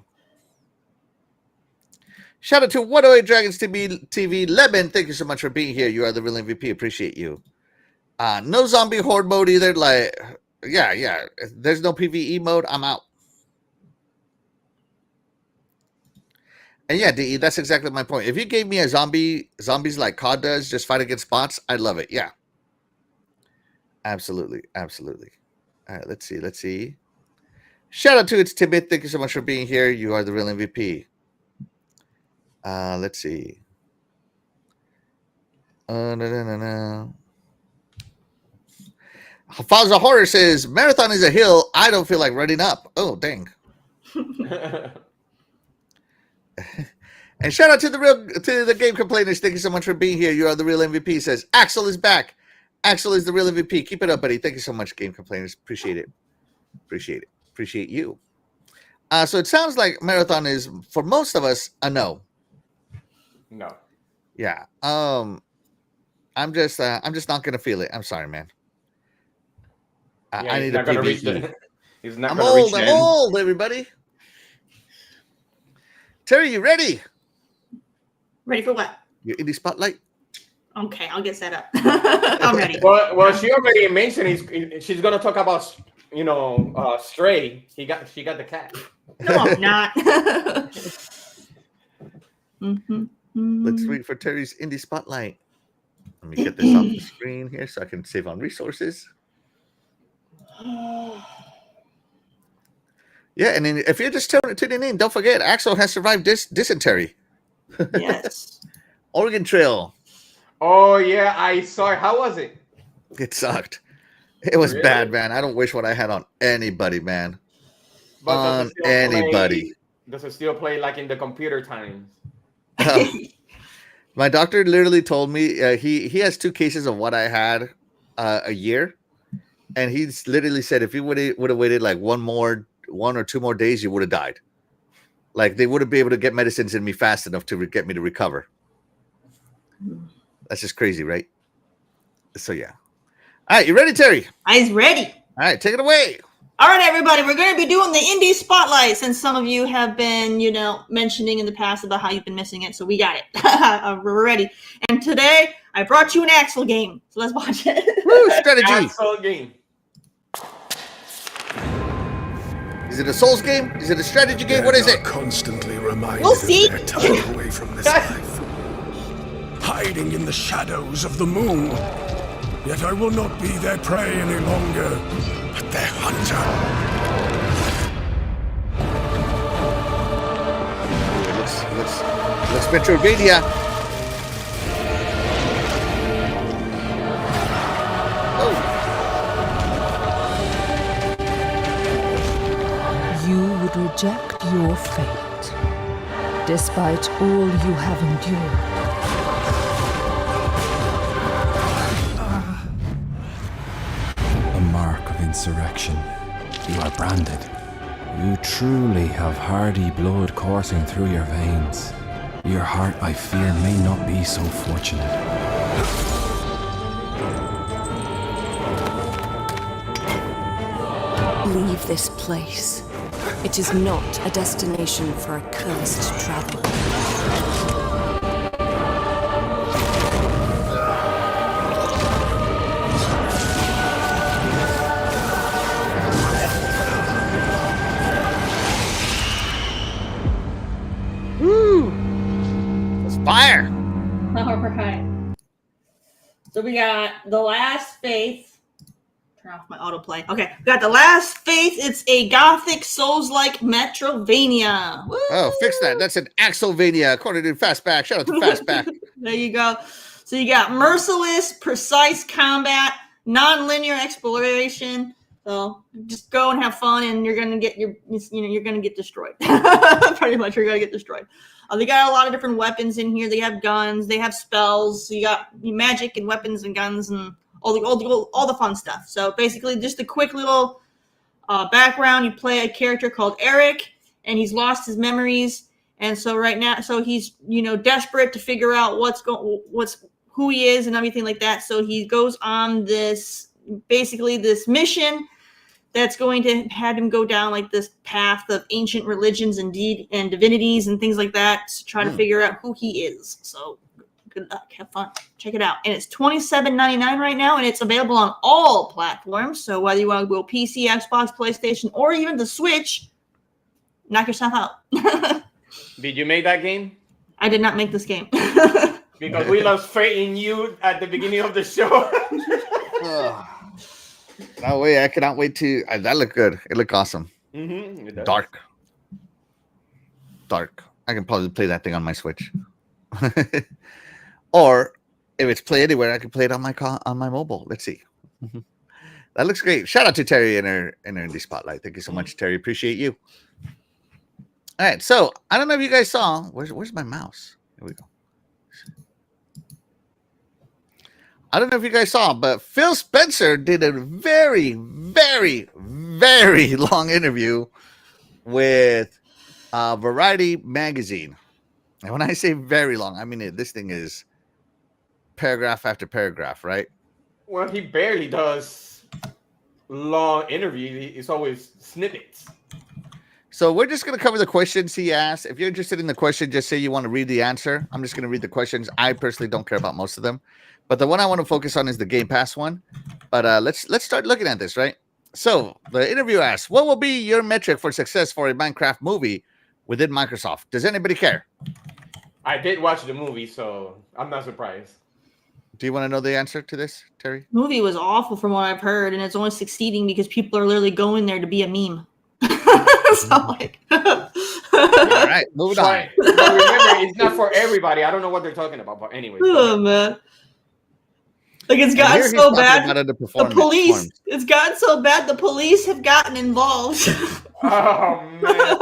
Shout out to 108 Dragons TV. Lemon, thank you so much for being here. You are the real MVP. Appreciate you. No zombie horde mode either. Like, yeah. There's no PvE mode. I'm out. And yeah, DE, that's exactly my point. If you gave me a zombies like COD does, just fight against bots, I'd love it. Yeah. Absolutely. All right, let's see. Shout out to It's Timid. Thank you so much for being here. You are the real MVP. Let's see. No. Fauza Horror says, Marathon is a hill. I don't feel like running up. Oh, dang. And shout out to the Game Complainers. Thank you so much for being here. You are the real MVP. Says Axel is back. Axel is the real MVP. Keep it up, buddy. Thank you so much, Game Complainers. Appreciate it. Appreciate you. So it sounds like Marathon is, for most of us, a no. No. Yeah. I'm just not gonna feel it. I'm sorry, man. I need a PvE. I'm old, everybody. Terry, you ready? Ready for what? Your indie spotlight. Okay, I'll get set up. I'm ready. Well, she already mentioned she's gonna talk about Stray. She got the cat. No, I'm not. Let's wait for Terry's indie spotlight. Let me get this off the screen here so I can save on resources. Yeah, and then if you're just tuning in, don't forget, Axel has survived dysentery. Yes. Oregon Trail. Oh, yeah, I saw it. How was it? It sucked. It was bad, man. I don't wish what I had on anybody, man. But on anybody. Does it still play like in the computer times? My doctor literally told me he has 2 cases of what I had a year, and he's literally said if you would have waited like 1 or 2 more days, you would have died. Like they wouldn't be able to get medicines in me fast enough to get me to recover. That's just crazy, right? So yeah. All right, you ready, Terry? I'm ready. All right, take it away. All right, everybody, we're going to be doing the indie spotlight since some of you have been, mentioning in the past about how you've been missing it. So we got it. We're ready. And today I brought you an Axel game. So let's watch it. Woo, strategy. Axel game. Is it a Souls game? Is it a strategy game? What is it? Constantly reminded We'll see. of their time away from this life, hiding in the shadows of the moon. Yet I will not be their prey any longer, but their hunter. Let's Metroidvania. You would reject your fate, despite all you have endured. A mark of insurrection. You are branded. You truly have hardy blood coursing through your veins. Your heart, I fear, may not be so fortunate. Leave this place. It is not a destination for a cursed traveler. Fire. All right. So we got The Last Faith. Turn off my autoplay. Okay, we got The Last Faith. It's a gothic Souls-like Metrovania. Woo! Oh, fix that. That's an Axelvania, according to Fastback. Shout out to Fastback. There you go. So you got merciless, precise combat, non-linear exploration. So just go and have fun, and you're gonna get you're gonna get destroyed. Pretty much, you're gonna get destroyed. They got a lot of different weapons in here. They have guns. They have spells. So you got magic and weapons and guns and all the fun stuff. So basically, just a quick little background. You play a character called Eric, and he's lost his memories. And so right now, so he's desperate to figure out who he is and everything like that. So he goes on this mission that's going to have him go down like this path of ancient religions and divinities and things like that to try to figure out who he is. So good luck, have fun, check it out. And it's $27.99 right now, and it's available on all platforms. So whether you want to go PC, Xbox, PlayStation, or even the Switch, knock yourself out. Did you make that game? I did not make this game. Because we lost faith in you at the beginning of the show. No way! I cannot wait to. That looked good. It looked awesome. Mm-hmm, Dark. I can probably play that thing on my Switch. Or if it's Play Anywhere, I can play it on my mobile. Let's see. That looks great. Shout out to Terry in her indie spotlight. Thank you so much, Terry. Appreciate you. All right, so I don't know if you guys saw. Where's my mouse? Here we go. I don't know if you guys saw, but Phil Spencer did a very, very, very long interview with Variety magazine. And when I say very long, I mean this thing is paragraph after paragraph, right? Well, he barely does long interviews. It's always snippets. So we're just going to cover the questions he asked. If you're interested in the question, just say you want to read the answer. I'm just going to read the questions. I personally don't care about most of them. But the one I want to focus on is the Game Pass one. But let's start looking at this, right? So the interview asks, what will be your metric for success for a Minecraft movie within Microsoft? Does anybody care? I did watch the movie, so I'm not surprised. Do you want to know the answer to this, Terry? Movie was awful from what I've heard, and it's only succeeding because people are literally going there to be a meme. So like, all right, moving on. But remember, it's not for everybody. I don't know what they're talking about, but anyway. Oh man. Like it's gotten so bad. The police. It's gotten so bad. The police have gotten involved. Oh man.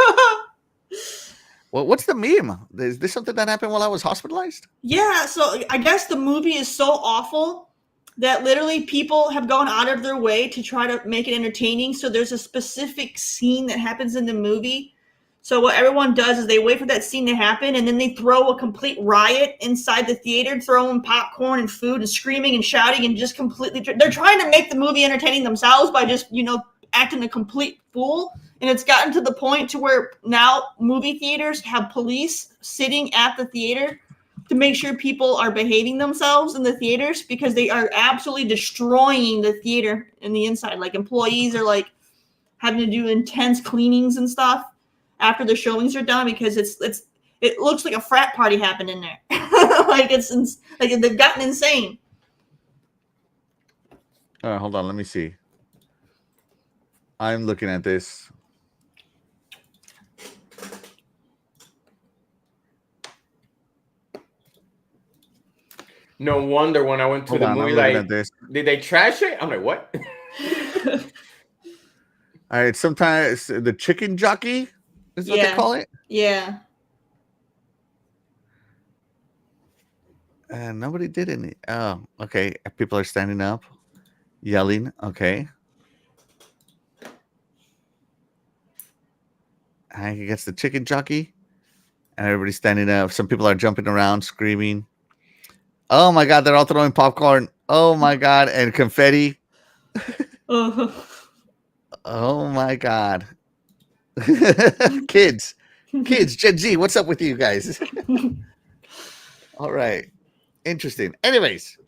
Well, what's the meme? Is this something that happened while I was hospitalized? Yeah, so I guess the movie is so awful that literally people have gone out of their way to try to make it entertaining. So there's a specific scene that happens in the movie. So what everyone does is they wait for that scene to happen, and then they throw a complete riot inside the theater, throwing popcorn and food and screaming and shouting and just completely. They're trying to make the movie entertaining themselves by just, acting a complete fool. And it's gotten to the point to where now movie theaters have police sitting at the theater to make sure people are behaving themselves in the theaters, because they are absolutely destroying the theater in the inside. Like, employees are like having to do intense cleanings and stuff after the showings are done, because it looks like a frat party happened in there. like they've gotten insane. Hold on, let me see. I'm looking at this. No wonder when I went to the movie, like, did they trash it? I'm like, what? All right, sometimes the chicken jockey is what they call it. Yeah. And nobody did any. Oh, okay. People are standing up, yelling. Okay. I guess the chicken jockey, and everybody's standing up. Some people are jumping around, screaming. Oh my God, they're all throwing popcorn. Oh my God, and confetti. Oh my God. Kids, Gen Z, what's up with you guys? All right. Interesting. Anyways,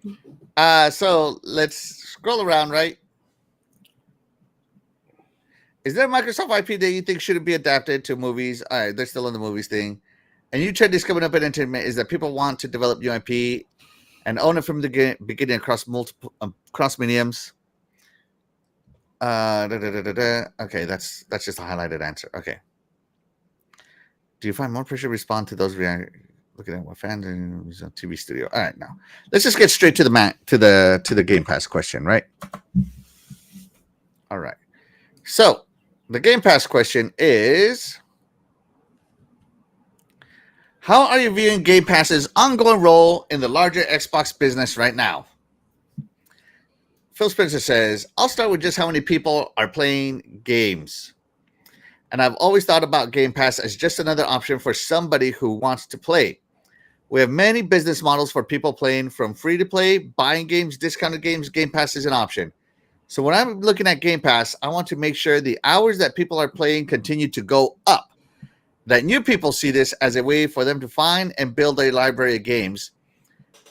so let's scroll around, right? Is there a Microsoft IP that you think shouldn't be adapted to movies? All right, they're still in the movies thing. And you trend is coming up in entertainment is that people want to develop new IP and own it from the beginning across multiple cross mediums. Okay, that's just a highlighted answer. Okay. Do you find more pressure to respond to those looking at what fans and TV studio? All right, now let's just get straight to the Game Pass question, right? All right. So the Game Pass question is: how are you viewing Game Pass's ongoing role in the larger Xbox business right now? Phil Spencer says, I'll start with just how many people are playing games. And I've always thought about Game Pass as just another option for somebody who wants to play. We have many business models for people playing, from free to play, buying games, discounted games. Game Pass is an option. So when I'm looking at Game Pass, I want to make sure the hours that people are playing continue to go up. That new people see this as a way for them to find and build a library of games.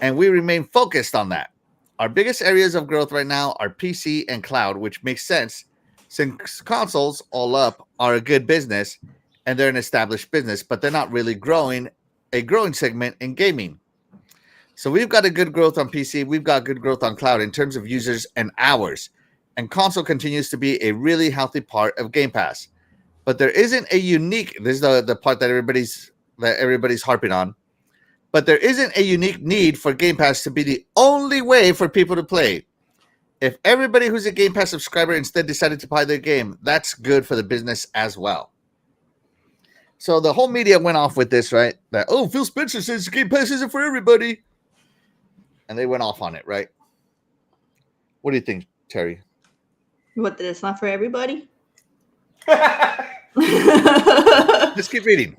And we remain focused on that. Our biggest areas of growth right now are PC and cloud, which makes sense since consoles all up are a good business and they're an established business, but they're not really growing segment in gaming. So we've got a good growth on PC. We've got good growth on cloud in terms of users and hours. And console continues to be a really healthy part of Game Pass. But there isn't a unique, this is the part that everybody's harping on. But there isn't a unique need for Game Pass to be the only way for people to play. If everybody who's a Game Pass subscriber instead decided to buy their game, that's good for the business as well. So the whole media went off with this, right? That, Phil Spencer says Game Pass isn't for everybody. And they went off on it, right? What do you think, Terry? What, that it's not for everybody? Just keep reading.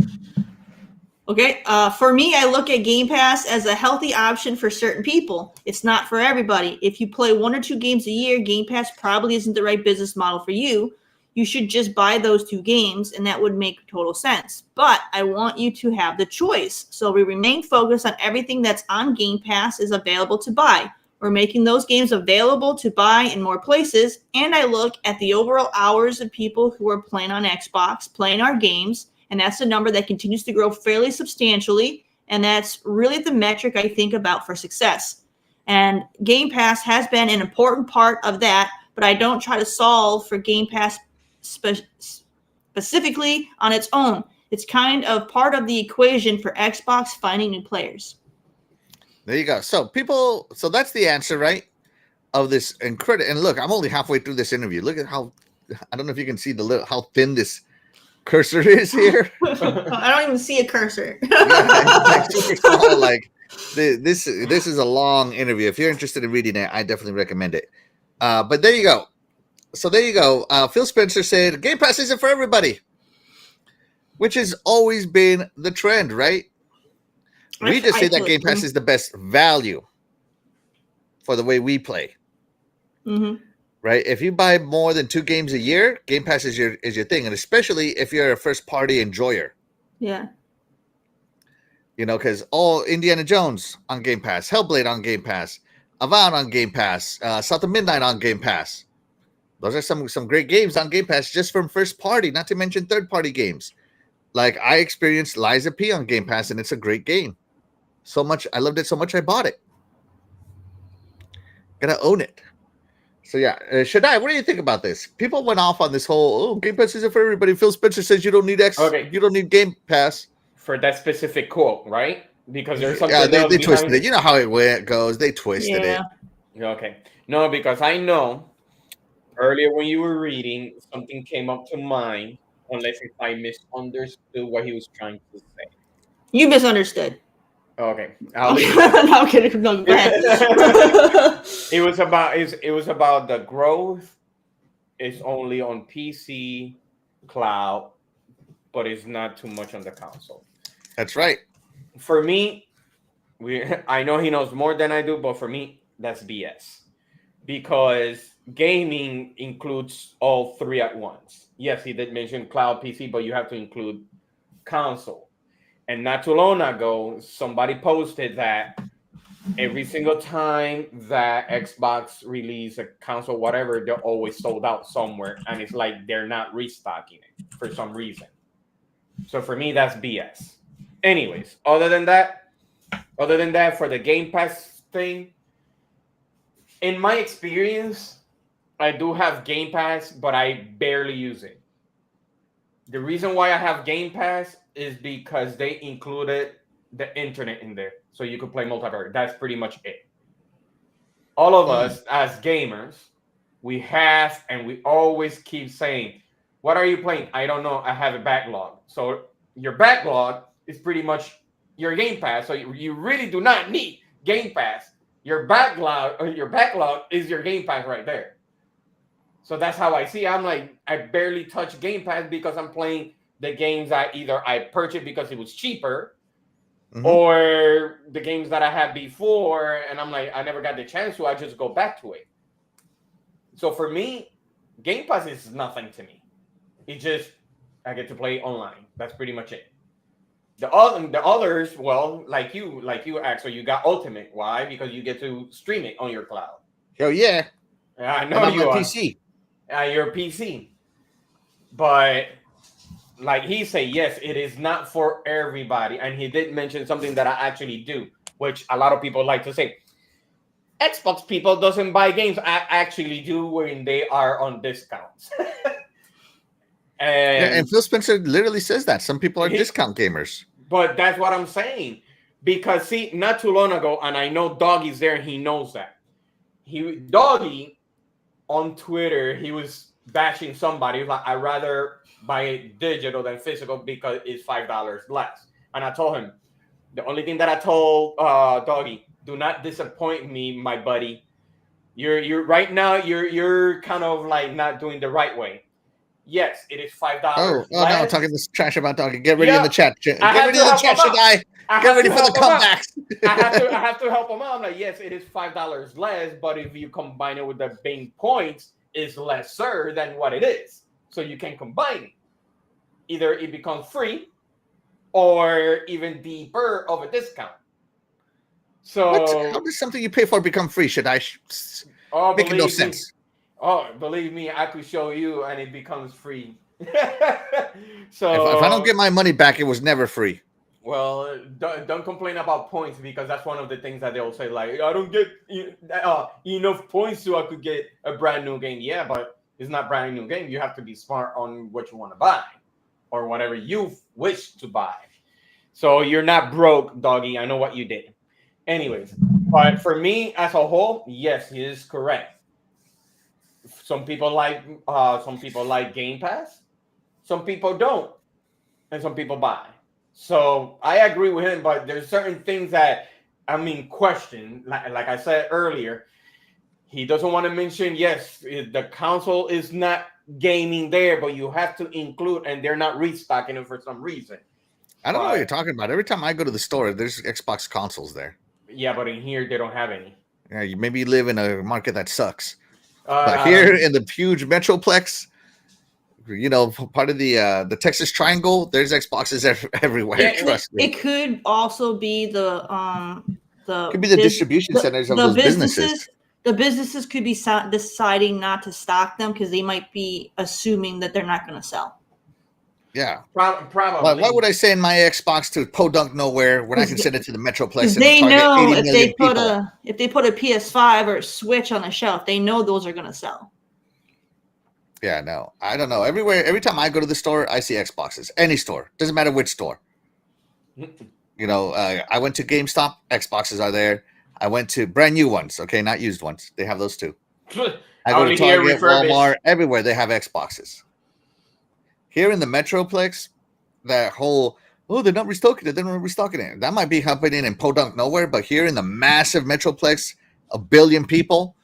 Okay, for me, I look at Game Pass as a healthy option for certain people. It's not for everybody. If you play 1 or 2 games a year, Game Pass probably isn't the right business model for you. You should just buy those 2 games, and that would make total sense. But I want you to have the choice. So we remain focused on everything that's on Game Pass is available to buy. We're making those games available to buy in more places, and I look at the overall hours of people who are playing on Xbox, playing our games, and that's a number that continues to grow fairly substantially, and that's really the metric I think about for success. And Game Pass has been an important part of that, but I don't try to solve for Game Pass specifically on its own. It's kind of part of the equation for Xbox finding new players. There you go. So that's the answer, right? Of this incredible. And look, I'm only halfway through this interview. Look at how, I don't know if you can see how thin this cursor is here. I don't even see a cursor. Like super small. Like this is a long interview. If you're interested in reading it, I definitely recommend it. But there you go. So there you go. Phil Spencer said Game Pass isn't for everybody, which has always been the trend, right? We just say that Game Pass is the best value for the way we play. Mm-hmm. Right? If you buy more than 2 games a year, Game Pass is your thing, and especially if you're a first party enjoyer. Yeah. You know, because all Indiana Jones on Game Pass, Hellblade on Game Pass, Avant on Game Pass, South of Midnight on Game Pass. Those are some great games on Game Pass just from first party, not to mention third party games. Like I experienced Liza P on Game Pass, and it's a great game. So much, I loved it so much I bought it. Gotta own it. So yeah, Shaddai, what do you think about this? People went off on this whole Game Pass isn't for everybody. Phil Spencer says you don't need you don't need Game Pass for that specific quote, right? Because there's something. Yeah, they twisted it. You know how it goes. They twisted it. Okay, no, because I know earlier when you were reading, something came up to mind. Unless if I misunderstood what he was trying to say. You misunderstood. Okay, no, I'm kidding. No, go ahead. It was about the growth. It's only on PC, cloud, but it's not too much on the console. That's right. For me, I know he knows more than I do, but for me, that's BS. Because gaming includes all 3 at once. Yes, he did mention cloud PC, but you have to include console. And not too long ago, somebody posted that every single time that Xbox release a console, whatever, they're always sold out somewhere. And it's like they're not restocking it for some reason. So for me, that's BS. Anyways, other than that, for the Game Pass thing, in my experience, I do have Game Pass, but I barely use it. The reason why I have Game Pass is because they included the internet in there, so you could play multiplayer. That's pretty much it. All of us as gamers, we have, and we always keep saying, what are you playing? I don't know. I have a backlog. So your backlog is pretty much your Game Pass. So you really do not need Game Pass. Your backlog is your Game Pass right there. So that's how I see it. I'm like, I barely touch Game Pass because I'm playing the games that either I purchased because it was cheaper, or the games that I had before, and I'm like, I never got the chance to. I just go back to it. So for me, Game Pass is nothing to me. It's just I get to play online. That's pretty much it. The others, well, like you, actually, you got Ultimate. Why? Because you get to stream it on your cloud. Hell yeah! I know you are. PC. Your PC. But like he said, yes, it is not for everybody. And he did mention something that I actually do, which a lot of people like to say. Xbox people doesn't buy games. I actually do when they are on discounts. And Phil Spencer literally says that. Some people are discount gamers. But that's what I'm saying. Because, see, not too long ago, and I know Doggy's there, and he knows that. Doggy, on Twitter, he was bashing somebody. He was like, I'd rather buy it digital than physical because it's $5 less. And I told him, the only thing that I told Doggy, do not disappoint me, my buddy. You're right now, you're kind of like not doing the right way. Yes, it is $5. Oh no, I'm talking this trash about Doggy. Get ready in the chat. Get ready in the chat, Shaddai. Get ready for the comebacks. I have to help him out. I'm like, yes, it is $5 less, but if you combine it with the main points, it's lesser than what it is. So you can combine it. Either it becomes free or even deeper of a discount. So how does something you pay for become free? Shaddai? Making no sense. Oh, believe me, I could show you, and it becomes free. So if I don't get my money back, it was never free. Well, don't complain about points, because that's one of the things that they'll say, like, I don't get enough points so I could get a brand new game. Yeah, but it's not brand new game. You have to be smart on what you want to buy or whatever you wish to buy. So you're not broke, Doggy. I know what you did. Anyways, but for me as a whole, yes, he is correct. Some people like Game Pass. Some people don't. and some people buy. So I agree with him, but there's certain things that question. Like I said earlier, he doesn't want to mention. Yes, the console is not gaming there, but you have to include, and they're not restocking it for some reason. I don't know what you're talking about. Every time I go to the store, there's Xbox consoles there. Yeah, but in here they don't have any. Yeah, you maybe live in a market that sucks. But here in the huge metroplex, you know, part of the Texas Triangle, there's Xboxes everywhere. Yeah, trust me. It could also be the could be the distribution centers of those businesses. The businesses could be deciding not to stock them because they might be assuming that they're not going to sell. Yeah, probably. Why would I send my Xbox to Podunk nowhere when I can send it to the Metroplex? And they know if they put a PS5 or a Switch on the shelf, they know those are going to sell. Yeah, no, I don't know. Every time I go to the store, I see Xboxes. Any store, doesn't matter which store. You know, I went to GameStop, Xboxes are there. I went to brand new ones, okay, not used ones. They have those too. I go to Target, Walmart, everywhere they have Xboxes. Here in the Metroplex, that whole, they're not restocking it. They're not restocking it. That might be happening in Podunk nowhere, but here in the massive Metroplex, 1 billion people,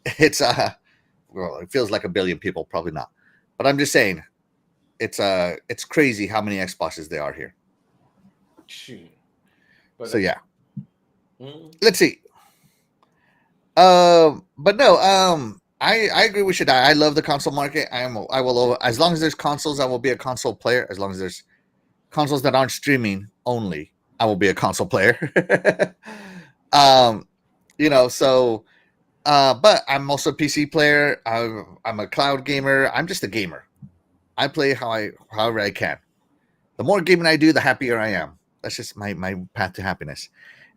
it's well, it feels like 1 billion people, probably not. But I'm just saying, it's crazy how many Xboxes there are here. So yeah. Let's see. But no, I agree we should. I love the console market. I will, as long as there's consoles, I will be a console player. As long as there's consoles that aren't streaming only, I will be a console player. You know, so but I'm also a PC player. I'm a cloud gamer. I'm just a gamer. I play however I can. The more gaming I do, the happier I am. That's just my path to happiness.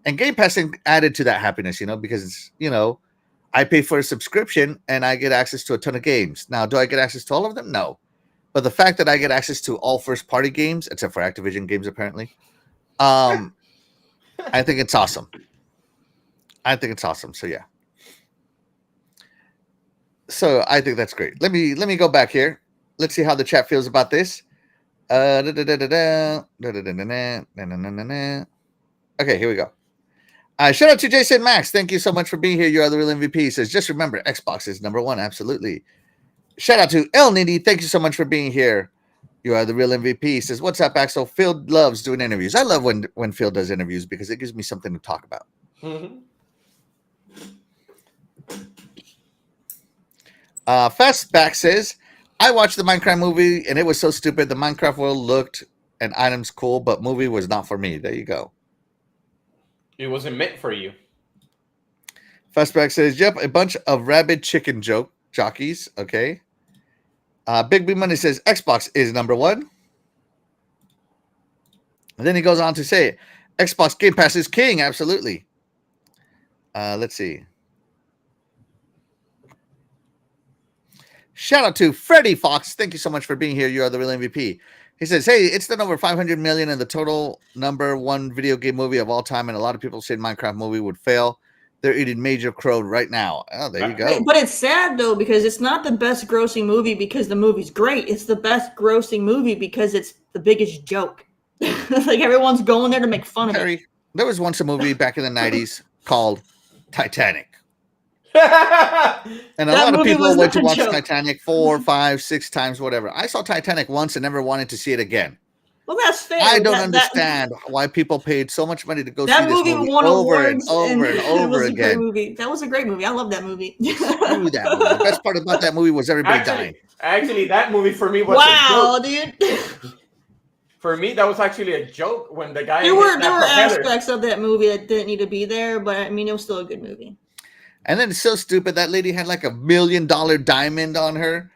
And Game Pass added to that happiness, you know, because you know, I pay for a subscription and I get access to a ton of games. Now, do I get access to all of them? No. But the fact that I get access to all first-party games, except for Activision games, apparently, I think it's awesome. So yeah. So I think that's great. Let me go back here. Let's see how the chat feels about this. Okay, here we go. Shout out to Jason Max. Thank you so much for being here. You are the real MVP. He says, just remember, Xbox is #1. Absolutely. Shout out to El Nitty. Thank you so much for being here. You are the real MVP. He says, what's up, Axel? Phil loves doing interviews. I love when Phil does interviews because it gives me something to talk about. Fastback says, I watched the Minecraft movie and it was so stupid. The Minecraft world looked and items cool, but movie was not for me. There you go. It wasn't meant for you. Fastback says, yep, a bunch of rabid chicken jockeys. Okay. Big B Money says, Xbox is #1. And then he goes on to say, Xbox Game Pass is king. Absolutely. Let's see. Shout out to Freddie Fox. Thank you so much for being here. You are the real MVP. He says, hey, it's done over 500 million in the total #1 video game movie of all time. And a lot of people said Minecraft movie would fail. They're eating major crow right now. Oh, there you go. But it's sad, though, because it's not the best grossing movie because the movie's great. It's the best grossing movie because it's the biggest joke. Like everyone's going there to make fun of it. There was once a movie back in the 90s called Titanic. And a lot of people went to watch Titanic 4, 5, 6 times, whatever. I saw Titanic once and never wanted to see it again. Well, that's fair. I don't understand why people paid so much money to go see this movie over and over again. That was a great movie. I love that movie. Screw that movie. The best part about that movie was everybody dying. Actually, that movie for me was a joke. Dude. For me, that was actually a joke when the guy. There were aspects of that movie that didn't need to be there, but I mean, it was still a good movie. And then it's so stupid that lady had like $1 million diamond on her,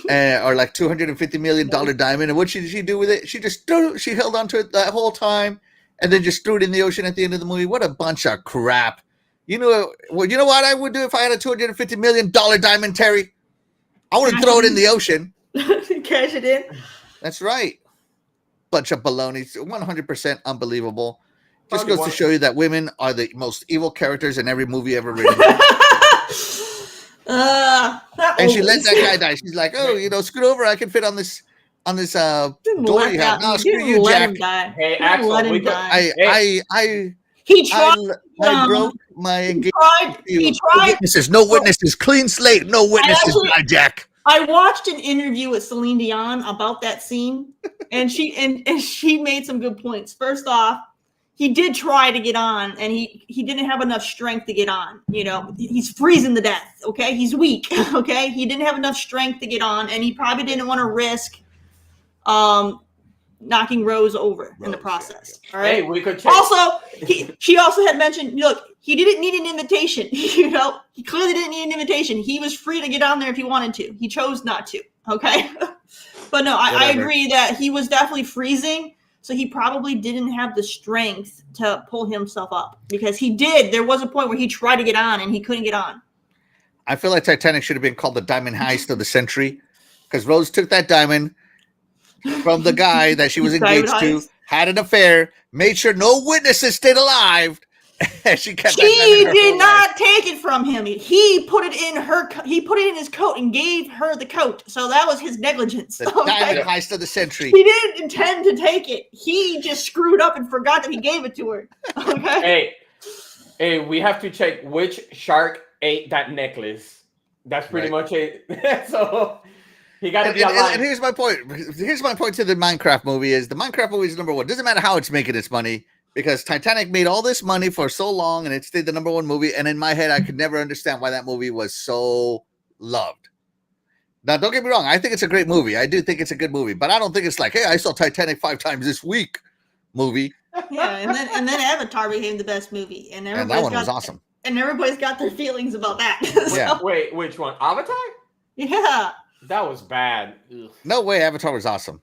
or like $250 million diamond. And what did she do with it? She held on to it that whole time, and then just threw it in the ocean at the end of the movie. What a bunch of crap! You know what I would do if I had a $250 million diamond, Terry? I would throw it in the ocean. Cash it in. That's right. Bunch of baloney. 100% unbelievable. Just goes to show you that women are the most evil characters in every movie ever written. And she let that guy die. She's like, oh, scoot over. I can fit on this on this Didn't door let you have. that- No, screw didn't you, let Jack. him die. Hey, Didn't Axel, let him we could- die. He tried. I broke my engagement. He No tried. witnesses, no witnesses, clean slate, no witnesses, actually- Jack. I watched an interview with Celine Dion about that scene, and she made some good points. First off, he did try to get on, and he didn't have enough strength to get on. You know, he's freezing to death. Okay, he's weak. Okay, he didn't have enough strength to get on, and he probably didn't want to risk knocking Rose over in the process. All right. Hey, we could check. Also, she also had mentioned, look, he didn't need an invitation. You know, he clearly didn't need an invitation. He was free to get on there if he wanted to. He chose not to. Okay. But no, I agree that he was definitely freezing. So he probably didn't have the strength to pull himself up, because he did. There was a point where he tried to get on and he couldn't get on. I feel like Titanic should have been called the Diamond Heist of the Century, because Rose took that diamond from the guy that she was engaged to, had an affair, made sure no witnesses stayed alive, and she kept. She did not take it from him. He put it in her. He put it in his coat and gave her the coat. So that was his negligence. The Diamond Heist of the Century. He didn't intend to take it. He just screwed up and forgot that he gave it to her. Okay. Hey, we have to check which shark ate that necklace. That's pretty much it. So he got to be alive. And here's my point. Here's my point to the Minecraft movie is the Minecraft movie is number one. Doesn't matter how it's making its money, because Titanic made all this money for so long and it stayed the number one movie. And in my head, I could never understand why that movie was so loved. Now, don't get me wrong. I think it's a great movie. I do think it's a good movie, but I don't think it's like, hey, I saw Titanic 5 times this week movie. Yeah, and then Avatar became the best movie, and that one was awesome. And everybody's got their feelings about that. Yeah. Wait, which one? Avatar? Yeah. That was bad. Ugh. No way, Avatar was awesome.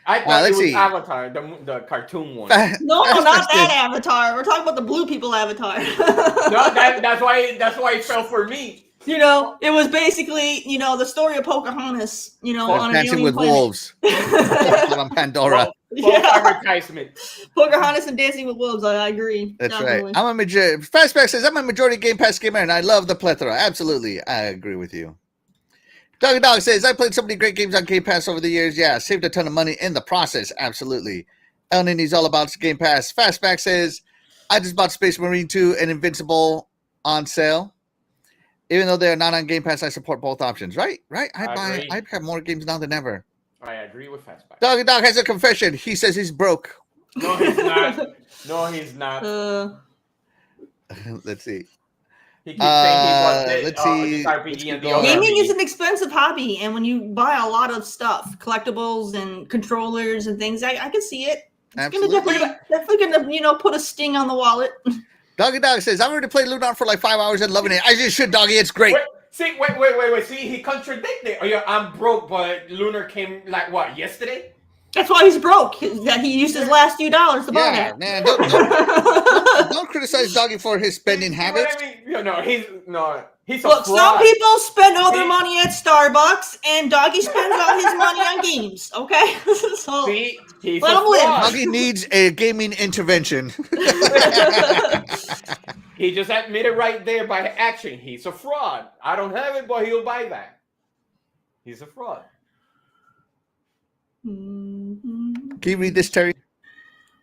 I thought it was see. Avatar, the cartoon one. No, not that Avatar. We're talking about the blue people Avatar. No, that's why it fell for me. You know, it was basically, you know, the story of Pocahontas, you know, on Dancing an alien with planet. Wolves on Pandora. Advertisement. Pocahontas and Dancing with Wolves, I agree. That's definitely. right. I'm a majority. Fastback says I'm a majority Game Pass gamer, and I love the plethora. Absolutely, I agree with you. Doggy Dog says I played so many great games on Game Pass over the years. Yeah, saved a ton of money in the process. Absolutely. El Nini's all about Game Pass. Fastback says I just bought Space Marine 2 and Invincible on sale. Even though they are not on Game Pass, I support both options. Right? I have more games now than ever. I agree with Fastback. Doggy Dog has a confession. He says he's broke. No, he's not. No, he's not. Let's see. He keeps saying let's see. this RPG and the Let's other Gaming RPG. is an expensive hobby, and when you buy a lot of stuff, collectibles and controllers and things, I can see it. It's Absolutely. definitely gonna, you know, put a sting on the wallet. Doggy Dog says I've already played Lunar for like 5 hours and loving it. I just should, Doggy. It's great. Wait. See, he contradicted. Oh, yeah, I'm broke, but Lunar came like what, yesterday? That's why he's broke. That he used his last few dollars to buy Yeah, that. man. Don't criticize Doggy for his spending habits. I mean, he's a Look, fraud. some people spend all their money at Starbucks, and Doggy spends all his money on games. Okay, so See, he's let a him live. fraud. Doggy needs a gaming intervention. He just admitted right there by action. He's a fraud. I don't have it, but he'll buy that. He's a fraud. Mhm. Can you read this, Terry?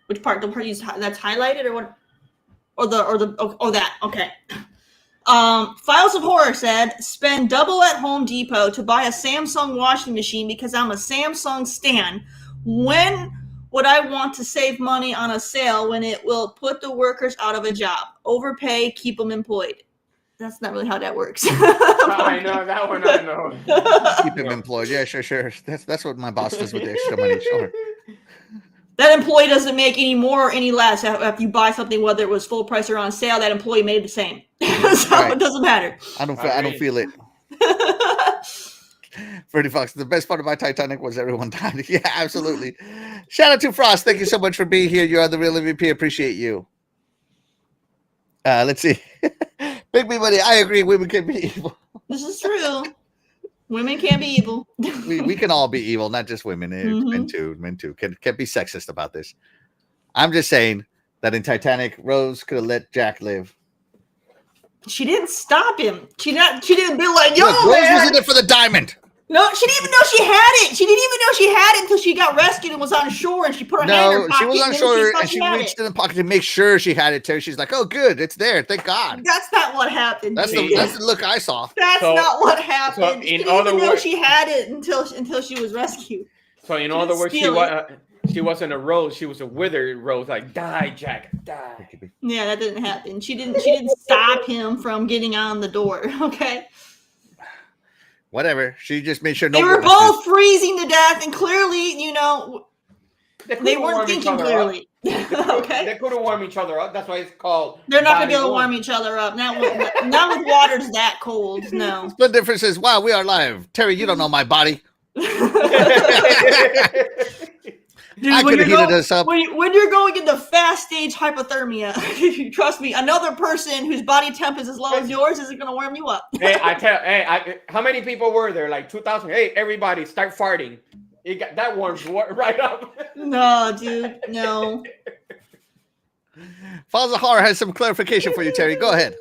Which part? The part that's highlighted, or what? Or that? Okay. Files of Horror said, spend double at Home Depot to buy a Samsung washing machine because I'm a Samsung stan. When would I want to save money on a sale when it will put the workers out of a job? Overpay, keep them employed. That's not really how that works. I know that one. I know. Keep him employed. Yeah, sure. That's what my boss does with the extra money. Sure. That employee doesn't make any more or any less if you buy something, whether it was full price or on sale. That employee made the same, so Right. It doesn't matter. I don't feel it. Freddie Fox, the best part about Titanic was everyone died. Yeah, absolutely. Shout out to Frost. Thank you so much for being here. You are the real MVP. Appreciate you. Let's see. Big B Buddy, I agree. Women can be evil. This is true. Women can't be evil. We can all be evil, not just women. Men too. Can't be sexist about this. I'm just saying that in Titanic, Rose could have let Jack live. She didn't stop him. She didn't be like, yo, Look, Rose man. was in it for the diamond. No, she didn't even know she had it. She didn't even know she had it until she got rescued and was on shore, and she put her hand in her pocket. She was on and shore saw and she had reached it. in the pocket to make sure she had it, Terry. She's like, oh, good, it's there. Thank God. That's not what happened. That's dude. the look I saw. That's So- not what happened. so She in didn't other even know words- she had it until she was rescued. So in She other didn't words, steal she wasn't a rose. She was a withered rose. Like, die, Jack, die. Yeah, that didn't happen. She didn't stop him from getting on the door. Okay. Whatever. She just made sure no They were one was- both freezing to death, and clearly, they could've weren't warmed each thinking other clearly. up. Okay. They could have warmed each other up. That's why it's called. They're not gonna body be able to warm warming. each other up. Not with water's that cold. No. The difference is, wow, we are live. Terry, you don't know my body. Dude, I could have heated us up. When you're going into fast stage hypothermia, trust me, another person whose body temp is as low as yours isn't going to warm you up. How many people were there? Like 2,000. Hey, everybody, start farting. That warms right up. No, dude, no. Falzahar has some clarification for you, Terry. Go ahead.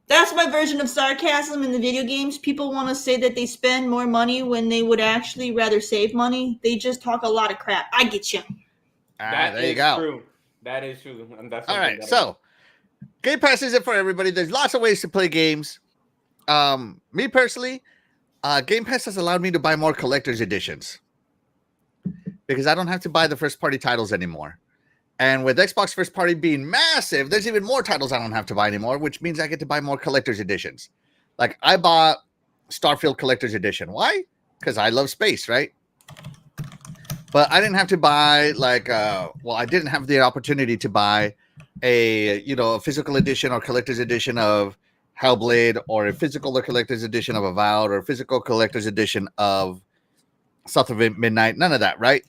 That's my version of sarcasm in the video games. People want to say that they spend more money when they would actually rather save money. They just talk a lot of crap. I get you. There you go. True. That is true. And that's All right, that so Game Pass isn't for everybody. There's lots of ways to play games. Me personally, Game Pass has allowed me to buy more collector's editions because I don't have to buy the first party titles anymore. And with Xbox first party being massive, there's even more titles I don't have to buy anymore, which means I get to buy more collector's editions. Like I bought Starfield Collector's Edition. Why? Because I love space, right? But I didn't have to buy I didn't have the opportunity to buy a physical edition or collector's edition of Hellblade, or a physical or collector's edition of Avowed, or a physical collector's edition of South of Midnight. None of that, right?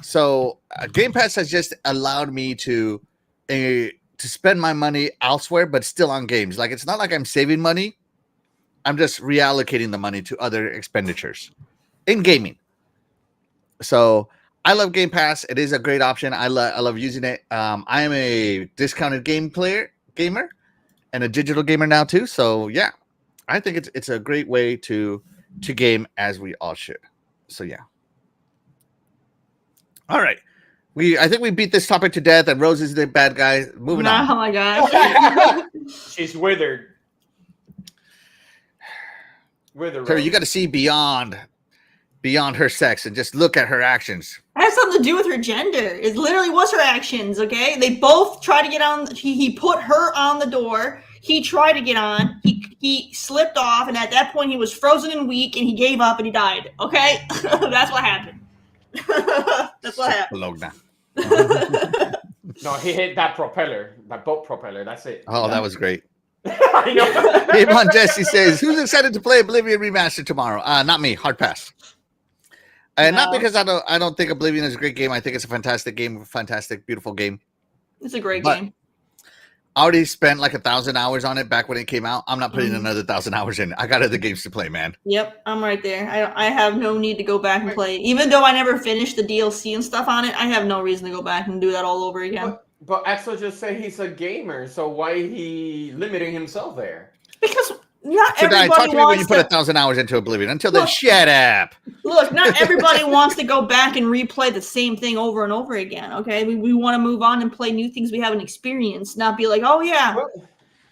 So Game Pass has just allowed me to spend my money elsewhere, but still on games. Like it's not like I'm saving money. I'm just reallocating the money to other expenditures in gaming. So I love Game Pass. It is a great option. I love using it. I am a discounted gamer, and a digital gamer now too. So yeah, I think it's a great way to game, as we all should. So yeah. All right. I think we beat this topic to death, and Rose is the bad guy. Moving on. Oh my gosh. She's withered. Terry, you got to see beyond her sex and just look at her actions. It has something to do with her gender. It literally was her actions, okay? They both tried to get on. He put her on the door. He tried to get on. He slipped off, and at that point, he was frozen and weak, and he gave up, and he died, okay? That's what happened. That's what happened. No, he hit that propeller, that boat propeller. That's it. Oh, that was great. I know. Hey, on Jesse says, who's excited to play Oblivion Remastered tomorrow? Not me. Hard pass. And not because I don't think Oblivion is a great game. I think it's a fantastic game, fantastic, beautiful game. It's a great game. I already spent like 1,000 hours on it back when it came out. I'm not putting another 1,000 hours in. I got other games to play, man. Yep, I'm right there. I have no need to go back and play. Even though I never finished the DLC and stuff on it, I have no reason to go back and do that all over again. But Axel just said he's a gamer, so why he limiting himself there? Because not So everybody talk to me when you wants put to. 1,000 hours into Oblivion. Until then, shut up. Look, not everybody wants to go back and replay the same thing over and over again. Okay, we want to move on and play new things we haven't experienced. Not be like, oh yeah,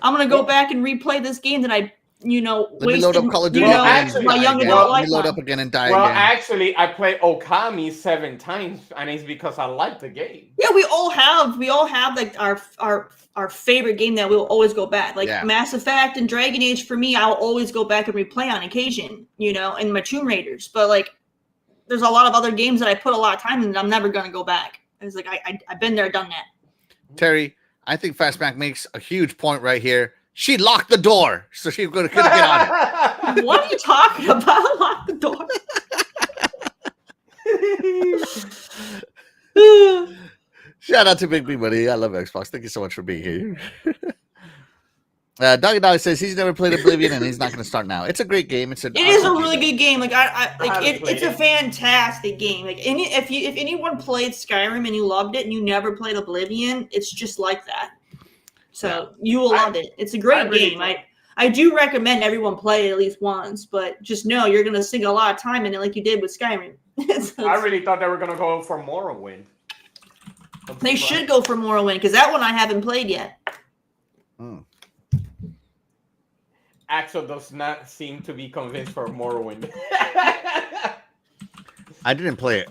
I'm gonna go back and replay this game that I, Let me wasted, load up Call of Duty. my young adult Let life. me load up again and die Well, again. actually, I played Okami 7 times, and it's because I like the game. Yeah, we all have like our favorite game that we'll always go back. Like Mass Effect and Dragon Age for me, I'll always go back and replay on occasion, and my Tomb Raiders. But like there's a lot of other games that I put a lot of time in that I'm never gonna go back. It's like I've been there, done that. Terry, I think Fastback makes a huge point right here. She locked the door, so she couldn't get on it. What are you talking about? Lock the door. Shout out to Big B Buddy. I love Xbox. Thank you so much for being here. Doggy Dog says he's never played Oblivion and he's not going to start now. It's a great game. It is a really good game. Like it's a fantastic game. Like if anyone played Skyrim and you loved it and you never played Oblivion, it's just like that. So you will love it. It's a great game. I do recommend everyone play it at least once, but just know you're gonna sink a lot of time in it, like you did with Skyrim. I really thought they were gonna go for Morrowind. They should go for Morrowind because that one I haven't played yet. Axel does not seem to be convinced for Morrowind. I didn't play it.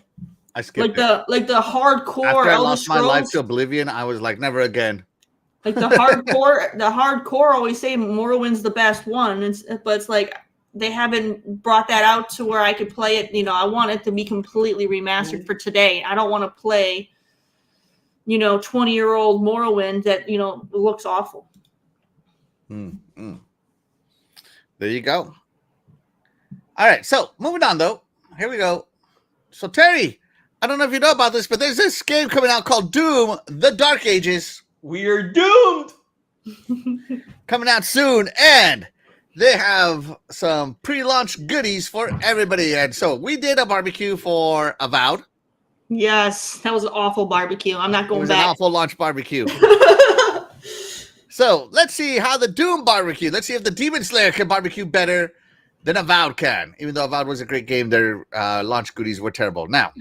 I skipped it. Like the hardcore After I Elder lost my Scrolls. life to Oblivion, I was like, never again. Like the hardcore always say Morrowind's the best one, but it's like they haven't brought that out to where I could play it. You know, I want it to be completely remastered for today. I don't want to play, 20-year-old Morrowind that looks awful. There you go. All right, so moving on though. Here we go. So Terry, I don't know if you know about this, but there's this game coming out called Doom: The Dark Ages. We're doomed. Coming out soon, and they have some pre-launch goodies for everybody. And so we did a barbecue for Avowed. Yes, that was an awful barbecue. I'm not It going was back. an awful launch barbecue. So let's see how the Doom barbecue. Let's see if the Demon Slayer can barbecue better than Avowed can. Even though Avowed was a great game, their launch goodies were terrible. Now,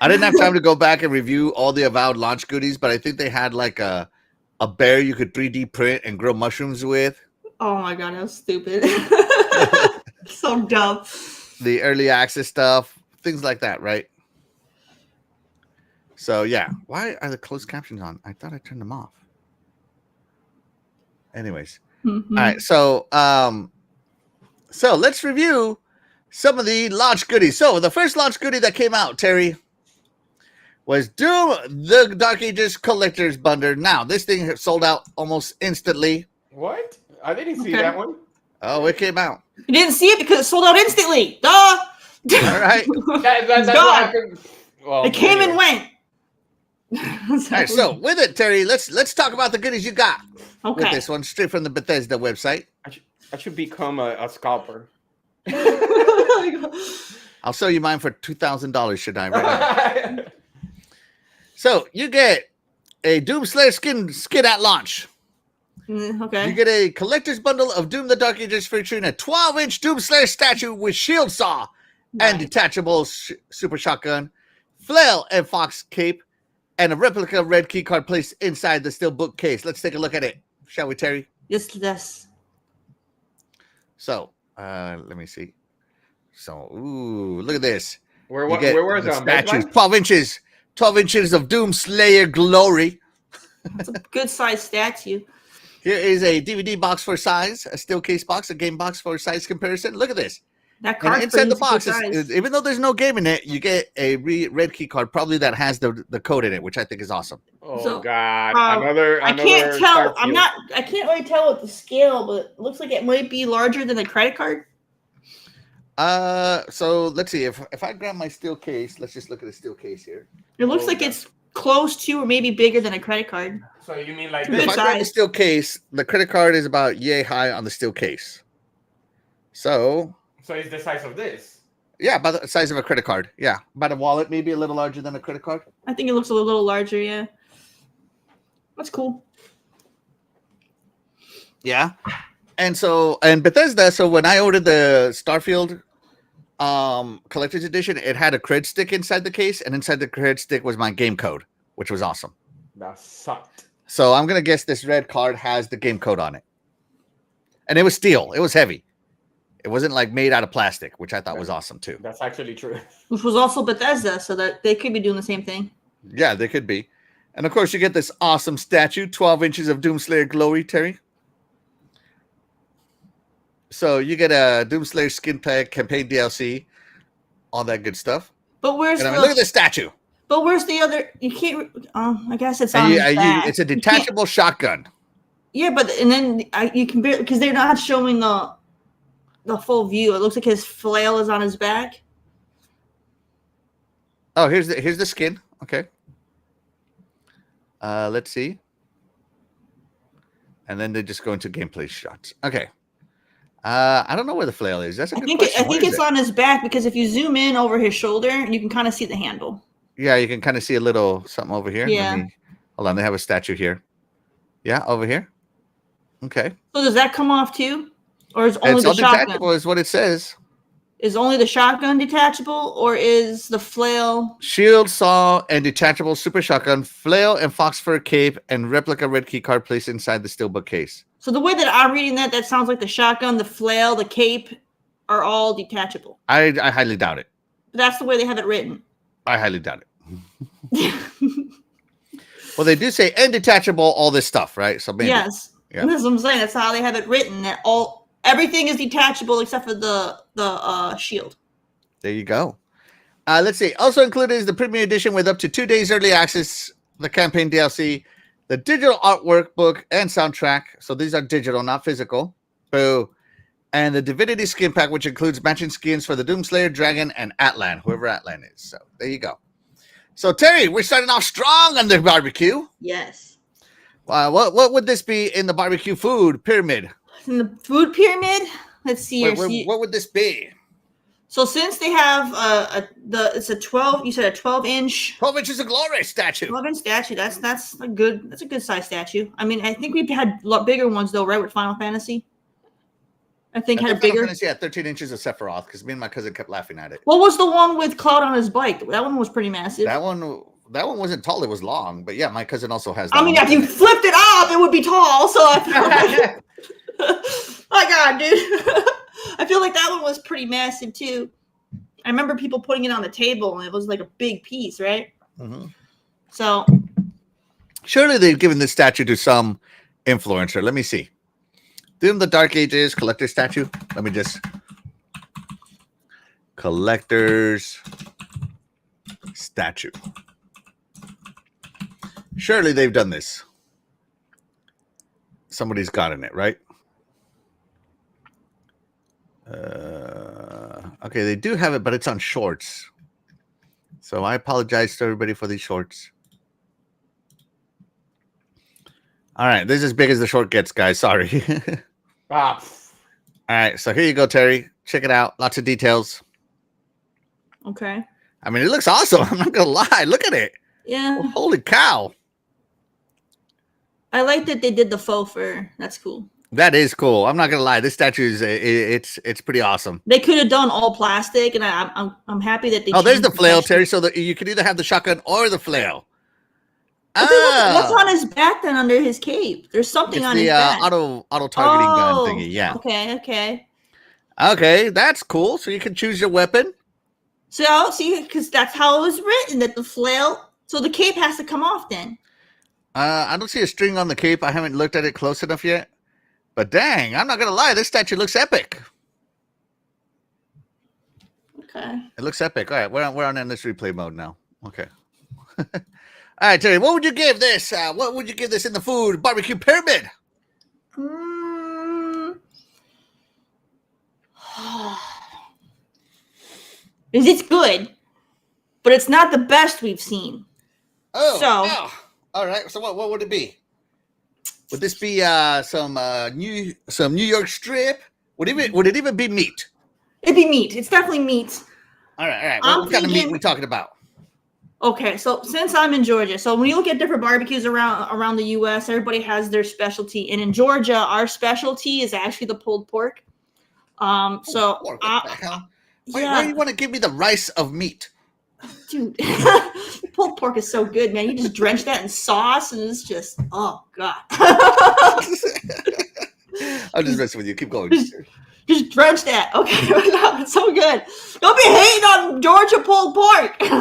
I didn't have time to go back and review all the Avowed launch goodies, but I think they had like a bear you could 3D print and grow mushrooms with. Oh my god, that was stupid. So dumb. The early access stuff, things like that, right? So yeah, why are the closed captions on? I thought I turned them off. Anyways, all right. So so let's review some of the launch goodies. So the first launch goodie that came out, Terry, was Doom: The Dark Ages Collector's Bundle. Now this thing sold out almost instantly. What? I didn't see that one. Oh, it came out. You didn't see it because it sold out instantly. Duh. All right. That's gone. what happened. Well, It came and anyway. went. All right, so with it, Terry, let's talk about the goodies you got with Okay. this one, straight from the Bethesda website. I should become a scalper. I'll sell you mine for $2,000, should I? Right now. So you get a Doom Slayer skin at launch. Okay. You get a collector's bundle of Doom: The Dark Ages featuring a 12-inch Doom Slayer statue with shield saw and detachable super shotgun, flail and fox cape, and a replica red keycard placed inside the steelbook case. Let's take a look at it, shall we, Terry? Yes. So, let me see. So, ooh, look at this. Where You get was the it? statues? 12 inches of Doom Slayer glory. It's a good sized statue. Here is a DVD box for size, a steel case box, a game box for size comparison. Look at this. That And card's inside the pretty box, good size. even though there's no game in it, you get a red key card, probably that has the code in it, which I think is awesome. Oh So, God! I can't tell. Starfield. I can't really tell with the scale, but it looks like it might be larger than a credit card. So let's see. If I grab my steel case, let's just look at the steel case here. It looks like yeah. it's close to or maybe bigger than a credit card. So you mean like Good If this? I grab the size. steel case, the credit card is about yay high on the steel case. So So it's the size of this. yeah, about the size of a credit card. Yeah, about a wallet, maybe a little larger than a credit card. I think it looks a little larger. Yeah, that's cool. Yeah, and Bethesda. So when I ordered the Starfield collector's edition, it had a cred stick inside the case, and inside the cred stick was my game code, which was awesome. That sucked. So I'm gonna guess this red card has the game code on it, and it was steel. It was heavy. It wasn't like made out of plastic, which I thought was awesome too. That's actually true. Which was also Bethesda, so that they could be doing the same thing. Yeah, they could be. And of course, you get this awesome statue, 12 inches of Doomslayer glory, Terry. So you get a Doomslayer skin pack, campaign DLC, all that good stuff. But where's And I mean, look at this statue. But where's the other? You can't. I guess it's And on. his back. it's a You can't- detachable shotgun. Yeah, but and then you can barely because they're not showing the full view. It looks like his flail is on his back. Oh, here's the skin. Okay. Let's see. And then they just go into gameplay shots. Okay. I don't know where the flail is. That's a good question. I think it's on his back because if you zoom in over his shoulder, you can kind of see the handle. Yeah, you can kind of see a little something over here. Yeah. Hold on, they have a statue here. Yeah, over here. Okay. So does that come off too, or is only It's the all shotgun? detachable, is what it says. Is only the shotgun detachable, or is the flail? Shield, saw, and detachable super shotgun, flail, and fox fur cape, and replica red key card placed inside the steelbook case. So the way that I'm reading that sounds like the shotgun, the flail, the cape are all detachable. I highly doubt it. That's the way they have it written. I highly doubt it. Well, they do say and detachable, all this stuff, right? So maybe. Yes. Yeah. And that's what I'm saying. That's how they have it written. That everything is detachable except for the shield. There you go. Let's see. Also included is the premium edition with up to 2 days early access, the campaign DLC, the digital artwork book, and soundtrack. So these are digital, not physical. Boo. And the Divinity skin pack, which includes matching skins for the Doomslayer, Dragon, and Atlan, whoever Atlan is. So there you go. So Terry, we're starting off strong on the barbecue. Yes. What would this be in the barbecue food pyramid? In the food pyramid, let's see here. What would this be? So since they have it's a 12, you said a 12-inch. 12 inches of glory statue. 12-inch statue. That's a good size statue. I mean, I think we've had a lot bigger ones though, right? With Final Fantasy. I think had a bigger. Yeah, 13 inches of Sephiroth, because me and my cousin kept laughing at it. What was the one with Cloud on his bike? That one was pretty massive. That one wasn't tall; it was long. But yeah, my cousin also has. That I mean, one. if you flipped it up, it would be tall. So I feel my God, dude, I feel like that one was pretty massive too. I remember people putting it on the table, and it was like a big piece, right? Mm-hmm. So surely they've given this statue to some influencer. Let me see. Doom the Dark Ages collector statue. Let me just collector's statue. Surely they've done this. Somebody's gotten it, right? Okay, they do have it, but it's on shorts. So I apologize to everybody for these shorts. All right, this is as big as the short gets, guys. Sorry. All right, so here you go, Terry. Check it out. Lots of details. okay. I mean, it looks awesome. I'm not gonna lie. Look at it. Yeah, Oh, holy cow! I like that they did the faux fur. That's cool. That is cool. I'm not gonna lie. This statue is it's pretty awesome. They could have done all plastic, and I'm happy that they. Oh, there's changed the flail, texture. Terry. So that you can either have the shotgun or the flail. What's on his back then under his cape? There's something It's on the his back. auto targeting gun thingy. Yeah. Okay. That's cool. So you can choose your weapon. So, see, because that's how it was written, that the flail. So the cape has to come off then. I don't see a string on the cape. I haven't looked at it close enough yet. But dang, I'm not gonna lie. This statue looks epic. Okay. It looks epic. All right, we're on endless replay mode now. Okay. All right, Terry, what would you give this? What would you give this in the food barbecue pyramid? It's good, but it's not the best we've seen. Oh, all right. So what would it be? Would this be some New York strip? Would it even be meat? It'd be meat. It's definitely meat. All right. I'm What kind of meat thinking- are we talking about? Okay, so since I'm in Georgia, so when you look at different barbecues around the U.S., everybody has their specialty, and in Georgia, our specialty is actually the pulled pork. Pork, what the hell? Why do you want to give me the rice of meat? Dude, pulled pork is so good, man. You just drench that in sauce, and it's just, oh god. I'm just messing with you. Keep going. Just drench that. Okay, no, it's so good. Don't be hating on Georgia pulled pork. Look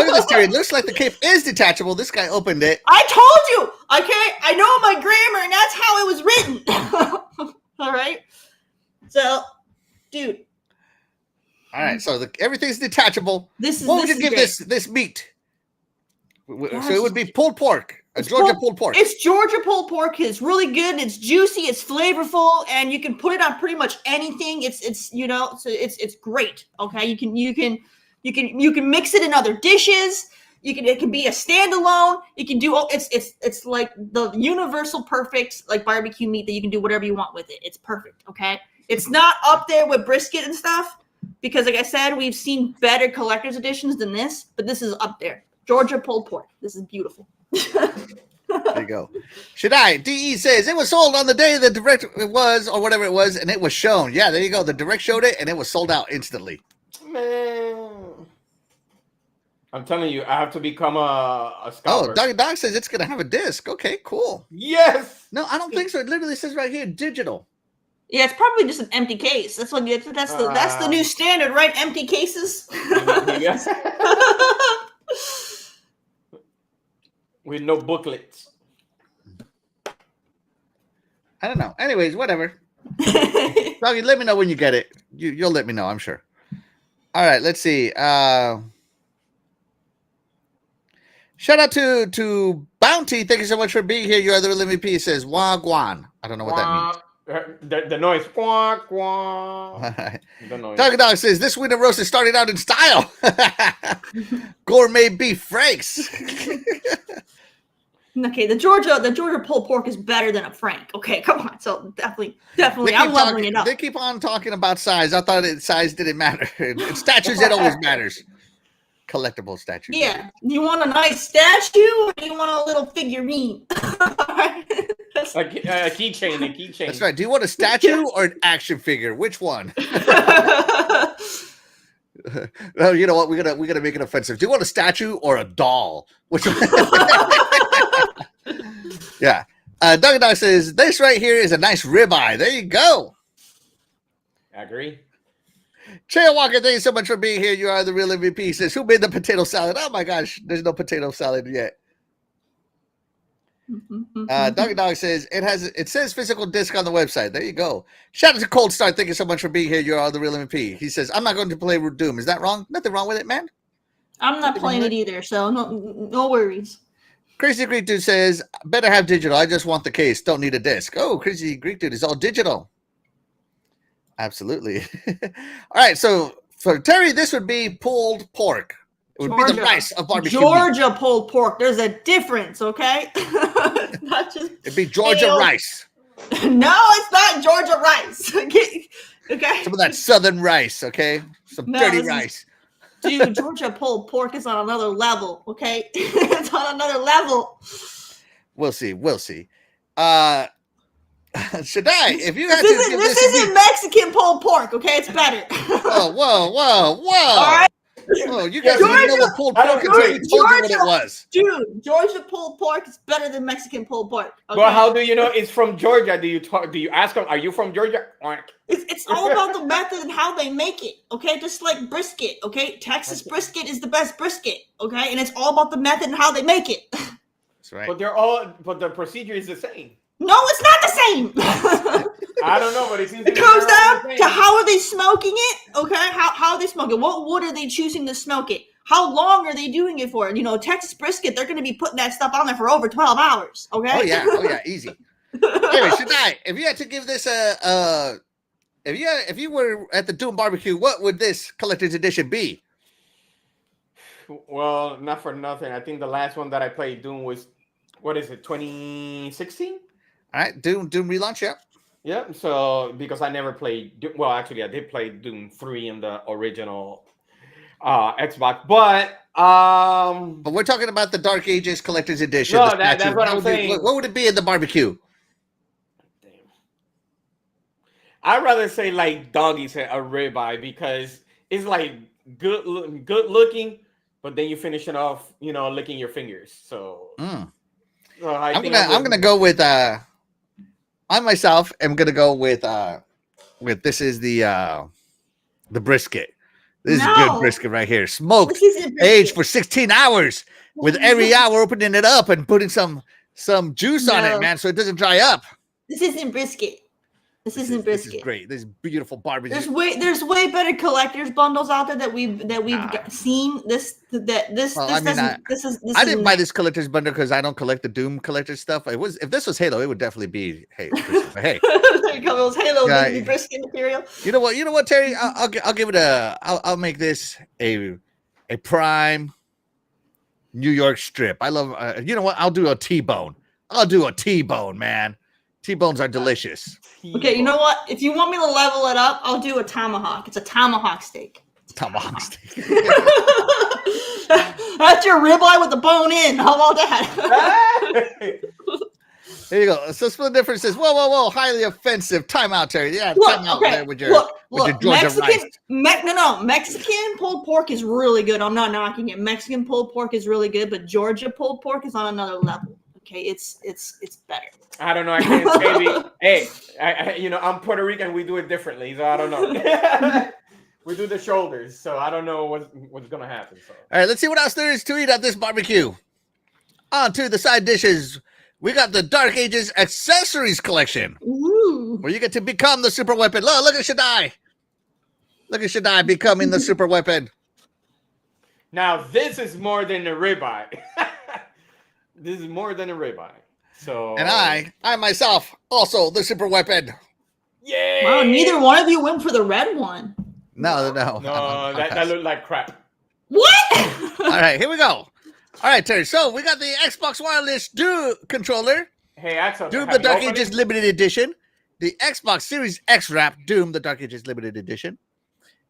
at this, Terry. It looks like the cape is detachable. This guy opened it. I told you. Okay, I know my grammar, and that's how it was written. All right. So, dude. All right, so everything's detachable. What would you give this meat? So it would be pulled pork. Georgia pulled pork. It's Georgia pulled pork. It's really good. It's juicy. It's flavorful, and you can put it on pretty much anything. It's great. Okay, you can mix it in other dishes. It can be a standalone. You can do it's like the universal perfect like barbecue meat that you can do whatever you want with it. It's perfect. Okay, it's not up there with brisket and stuff because, like I said, we've seen better collector's editions than this, but this is up there. Georgia pulled pork. This is beautiful. There you go. Shadai DE says it was sold on the day the direct was, or whatever it was, and it was shown. Yeah, there you go. The direct showed it, and it was sold out instantly. Man, I'm telling you, I have to become a scalper. Oh, Doggy Dog says it's gonna have a disc. Okay, cool. Yes. No, I don't think so. It literally says right here, digital. Yeah, it's probably just an empty case. That's what. That's the new standard, right? Empty cases. Yes. With no booklets. I don't know. Anyways, whatever. Doggy, let me know when you get it. You'll let me know, I'm sure. All right, let's see. Shout out to Bounty. Thank you so much for being here. You're the real MVP. It says Wagwan. I don't know what that means. The noise. Quack, quack. The noise. Doggy Dog says this winter roast is starting out in style. Gourmet beef franks. Okay, the Georgia pulled pork is better than a Frank. Okay, come on. So definitely, I'm leveling it up. They keep on talking about size. I thought size didn't matter. In statues, it always matters. Collectible statues. Yeah, you want a nice statue, or you want a little figurine? A keychain. That's right. Do you want a statue or an action figure? Which one? No, you know what? We gotta make it offensive. Do you want a statue or a doll? Which one? Yeah. Doggy Dog says this right here is a nice ribeye. There you go. I agree. Chael Walker, thank you so much for being here. You are the real MVP. He says, who made the potato salad? Oh my gosh, there's no potato salad yet. Doggy Dog says it says physical disc on the website. There you go. Shout out to Cold Start. Thank you so much for being here. You are the real MVP. He says, I'm not going to play Doom. Is that wrong? Nothing wrong with it, man. I'm not playing it either, so no worries. Crazy Greek Dude says, better have digital. I just want the case. Don't need a disc. Oh, Crazy Greek Dude is all digital. Absolutely. All right, so for Terry, this would be pulled pork. It would be the rice of barbecue. Georgia pulled pork. There's a difference, okay? Not just it'd be Georgia rice. No, it's not Georgia rice. Okay. Some of that southern rice, okay? Some dirty rice. Dude, Georgia pulled pork is on another level, okay? It's on another level. We'll see. Shadai, if you had to give this isn't Mexican pulled pork, okay? It's better. Whoa. All right. Oh, you guys didn't know what pulled pork until you told me what it was. Dude, Georgia pulled pork is better than Mexican pulled pork. Okay? Well, how do you know it's from Georgia? Do you ask them, are you from Georgia? It's all about the method and how they make it, okay? Just like brisket, okay? Texas brisket is the best brisket, okay? And it's all about the method and how they make it. That's right. But the procedure is the same. No, it's not the same. I don't know, but it seems it comes down to how are they smoking it, okay? How are they smoking? What wood are they choosing to smoke it? How long are they doing it for? Texas brisket, they're going to be putting that stuff on there for over 12 hours, okay? Oh yeah, easy. Anyway, Shadai, if you had to give this if you were at the Doom barbecue, what would this collector's edition be? Well, not for nothing. I think the last one that I played Doom was, 2016? All right, Doom relaunch, yeah. Yeah, so because I never played Doom, well, actually I did play Doom 3 in the original Xbox, but we're talking about the Dark Ages Collector's Edition. No, that's what I'm saying. What would it be in the barbecue? Damn. I'd rather say like Doggy said a ribeye because it's like good looking, but then you finish it off, licking your fingers. So I'm gonna go with I myself am gonna go with this is the brisket. This is good brisket right here. Smoked, aged for 16 hours with every hour opening it up and putting some juice on it, man, so it doesn't dry up. This isn't brisket. This isn't brisket. This is great. This is beautiful barbecue. There's way better collector's bundles out there that we've seen. I didn't buy this collector's bundle because I don't collect the Doom collector stuff. If this was Halo, it would definitely be hey. There you go. Those Halo brisket material. You know what, Terry? I'll give it I'll make this a prime New York strip. I love. You know what? I'll do a T-bone. Man. T-bones are delicious. Okay, you know what? If you want me to level it up, I'll do a tomahawk. It's a tomahawk steak. Tomahawk steak. That's your ribeye with the bone in. How about that? There you go. So Split Difference says, whoa, highly offensive. Time out, Terry. Yeah, time out there with your Georgia rice. Mexican pulled pork is really good. I'm not knocking it. Mexican pulled pork is really good, but Georgia pulled pork is on another level. Okay, it's better. I don't know. I can't say hey, I'm Puerto Rican. We do it differently, so I don't know. We do the shoulders, so I don't know what's gonna happen. So. All right, let's see what else there is to eat at this barbecue. On to the side dishes. We got the Dark Ages accessories collection. Ooh. Where you get to become the super weapon. Look at Shaddai. Look at Shaddai becoming the super weapon. Now, this is more than a ribeye. This is more than a ribeye. So, and I myself, also the super weapon. Yay! Wow, neither one of you went for the red one. No. That looked like crap. What? All right, here we go. All right, Terry. So we got the Xbox Wireless Doom controller. Hey, Axel. Doom the Dark Ages Limited Edition. The Xbox Series X Wrap Doom the Dark Ages Limited Edition.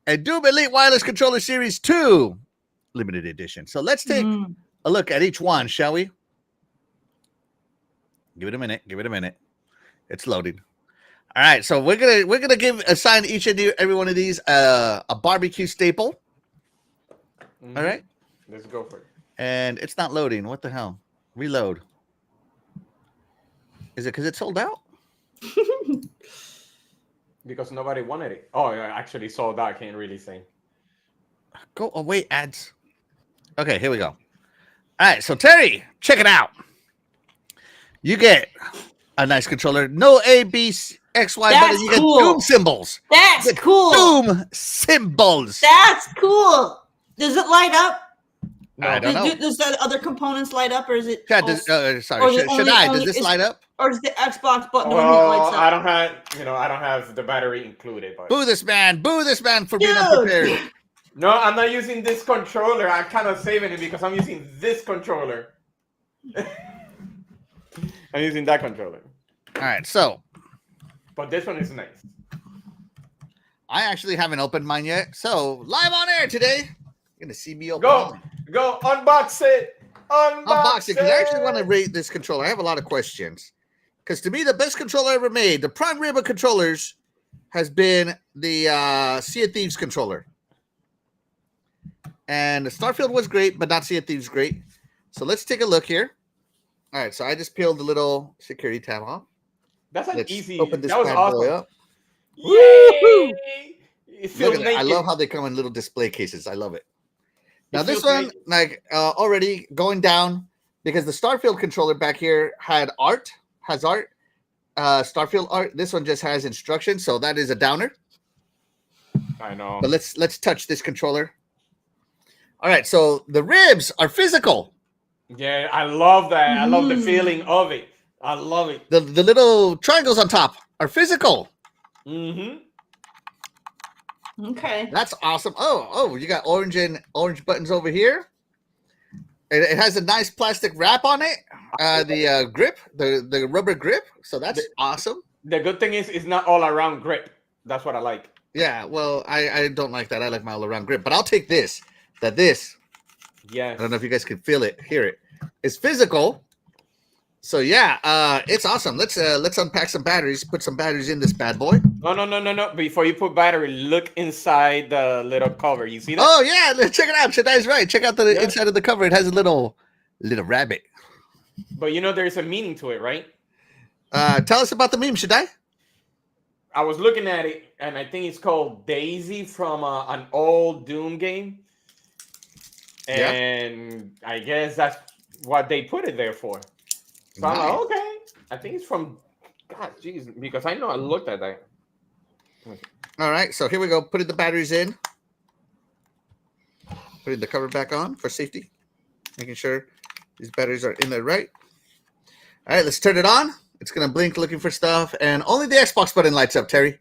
And Doom Elite Wireless Controller Series 2 Limited Edition. So let's take a look at each one, shall we? Give it a minute. It's loading. All right, so we're gonna assign each and every one of these a barbecue staple. All right. Let's go for it. And it's not loading. What the hell? Reload. Is it because it's sold out? Because nobody wanted it. Oh, I actually sold out. I can't really say. Go away, ads. Okay, here we go. All right, so Terry, check it out. You get a nice controller. No A, B, X, Y button. You get Doom symbols. That's cool. Doom symbols. That's cool. Does it light up? No, I don't know. Does the other components light up, or is it? Yeah, does this light up? Or is the Xbox button only lights up? I don't have the battery included. But... Boo this man for being unprepared. No, I'm not using this controller. I'm kind of saving it because I'm using this controller. I'm using that controller. All right, so. But this one is nice. I actually haven't opened mine yet. So, live on air today. You're going to see me open mine. Go, unbox it. Unbox it, because I actually want to rate this controller. I have a lot of questions. Because to me, the best controller ever made, the prime rib of controllers, has been the Sea of Thieves controller. And the Starfield was great, but not Sea of Thieves great. So let's take a look here. All right, so I just peeled the little security tab off. That's an easy. Open this that was bad awesome. boy up. Yay! Look at that. I love how they come in little display cases. I love it. Now this one, already going down because the Starfield controller back here has art. Starfield art. This one just has instructions, so that is a downer. I know. But let's touch this controller. All right, so the ribs are physical. Yeah, I love that. I love the feeling of it. I love it. The little triangles on top are physical. Mm-hmm. Okay. That's awesome. Oh, you got orange buttons over here. It has a nice plastic wrap on it. The grip, the rubber grip. So that's awesome. The good thing is it's not all around grip. That's what I like. Yeah, well, I don't like that. I like my all around grip. But I'll take this. Yes. I don't know if you guys can feel it, hear it. It's physical. So yeah, it's awesome. Let's unpack some batteries, put some batteries in this bad boy. No. Before you put battery, look inside the little cover. You see that? Oh yeah, check it out. Shadai's right. Check out the inside of the cover. It has a little rabbit. But there's a meaning to it, right? Tell us about the meme, Shadai. I was looking at it, and I think it's called Daisy from an old Doom game. And I guess that's what they put it there for. So I'm like, okay. I think it's from God, jeez, because I know I looked at that. All right, so here we go. Putting the batteries in. Putting the cover back on for safety. Making sure these batteries are in there right. All right, let's turn it on. It's gonna blink, looking for stuff, and only the Xbox button lights up, Terry.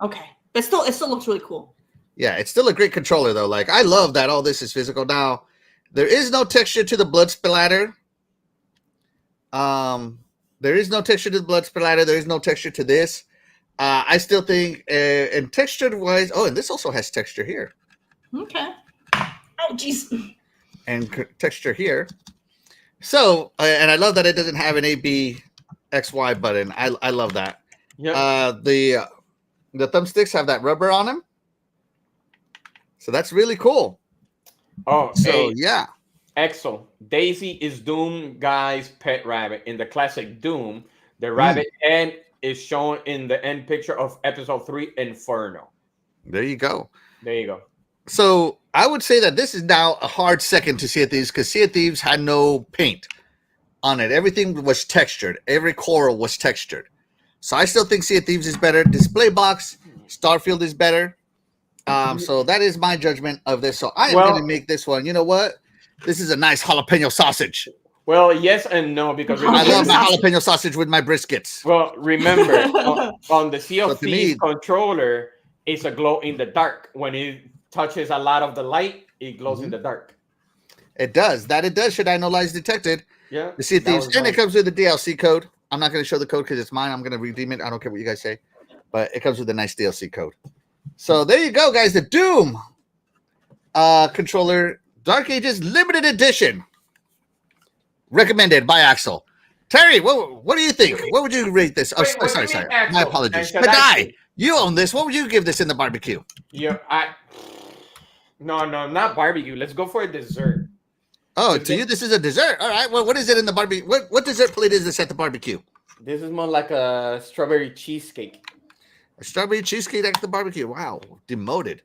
Okay, but it still looks really cool. Yeah, it's still a great controller though. Like I love that all this is physical. Now, there is no texture to the blood splatter. There is no texture to the blood splatter. There is no texture to this. I still think, and texture wise, and this also has texture here. Okay. Oh, jeez. And texture here. So, and I love that it doesn't have an A, B, X, Y button. I love that. Yeah. The thumbsticks have that rubber on them. So that's really cool. Oh, So, hey, yeah. Exo. Daisy is Doom Guy's pet rabbit. In the classic Doom, the rabbit head is shown in the end picture of episode 3, Inferno. There you go. There you go. So I would say that this is now a hard second to Sea of Thieves because Sea of Thieves had no paint on it. Everything was textured. Every coral was textured. So I still think Sea of Thieves is better. Display box, Starfield is better. So that is my judgment of this. So I am going to make this one. You know what? This is a nice jalapeno sausage. Well, yes and no, because I love my jalapeno sausage with my briskets. Well, remember, on the Sea of So to Thieves me- controller, it's a glow in the dark. When it touches a lot of the light, it glows in the dark. It does. That it does. Should I know lies detected? Yeah. The Sea of that Thieves. was And it mine. comes with the DLC code. I'm not going to show the code because it's mine. I'm going to redeem it. I don't care what you guys say. But it comes with a nice DLC code. So there you go, guys. The Doom controller, Dark Ages Limited Edition. Recommended by Axel. Terry, what do you think? What would you rate this? Oh, Wait, what do you sorry. mean, Axel? My apologies. And should I Madai, say- you own this. What would you give this in the barbecue? Yeah, No, not barbecue. Let's go for a dessert. Oh, to you, this is a dessert. All right. Well, what is it in the barbecue? What dessert plate is this at the barbecue? This is more like a strawberry cheesecake. A strawberry cheesecake at the barbecue. Wow, demoted.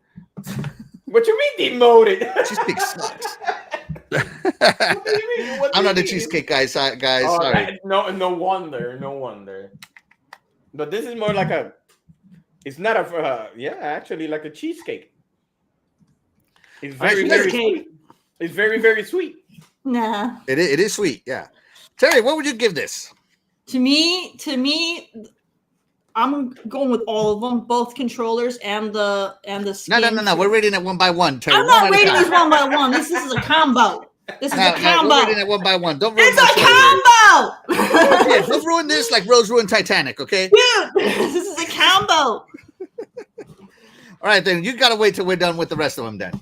What you mean demoted? Cheesecake sucks. What do you mean? What do I'm you not a mean? cheesecake guy, guys. Oh, Sorry. no wonder. But this is more like a. It's not a. Actually, like a cheesecake. It's very, very sweet. It's very, very sweet. Nah. It is sweet. Yeah. Terry, what would you give this? To me, I'm going with all of them, both controllers and the skin. No. We're rating it one by one, Terry. I'm not rating this one by one. This is a combo. This is a combo. We're rating it one by one. Don't ruin It's a combo. Yeah, don't ruin this like Rose ruined Titanic, okay? Dude, this is a combo. All right, then you gotta wait till we're done with the rest of them. Then.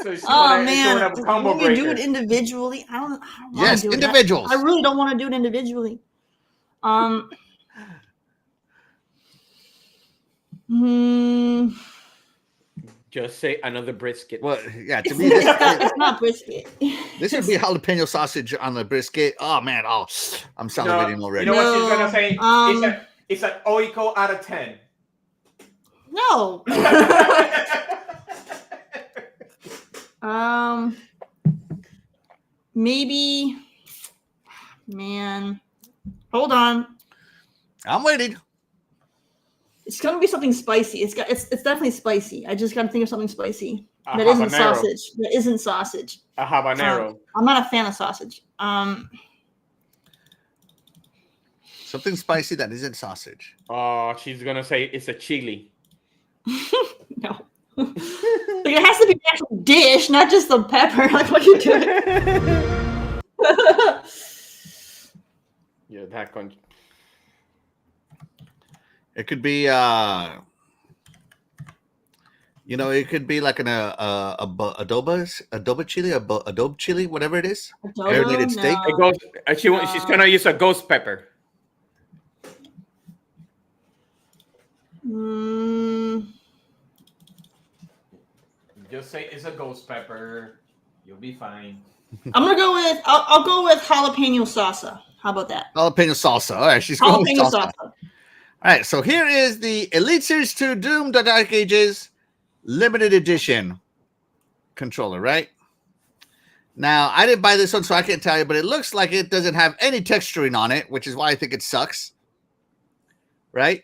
So she Oh wanna- she man, wanna have a combo we do breaker. it individually. I don't wanna Yes, do it. individuals. I really don't want to do it individually. Just say another brisket. Well, yeah. To me, this It's not brisket. this would be jalapeno sausage on the brisket. Oh man, I'm salivating already. You know what she's gonna say? No, It's an oiko out of 10. No. Maybe. Man, hold on. I'm waiting. It's gonna be something spicy. It's definitely spicy. I just gotta think of something spicy. A That isn't habanero. sausage. That isn't sausage. A habanero. I'm not a fan of sausage. Something spicy that isn't sausage. Oh, she's gonna say it's a chili. No. Like, it has to be an actual dish, not just the pepper. Like, what are you doing? Yeah, that con. It could be, it could be like an adobo chili, adobe chili, whatever it is. Marinated steak. It goes. She's gonna use a ghost pepper. Just say it's a ghost pepper. You'll be fine. I'm gonna go with. I'll go with jalapeno salsa. How about that? Jalapeno salsa. All right, she's going with Jalapeno salsa. salsa. All right, so here is the Elite Series 2 Doom The Dark Ages Limited Edition controller, right? Now, I didn't buy this one, so I can't tell you, but it looks like it doesn't have any texturing on it, which is why I think it sucks, right?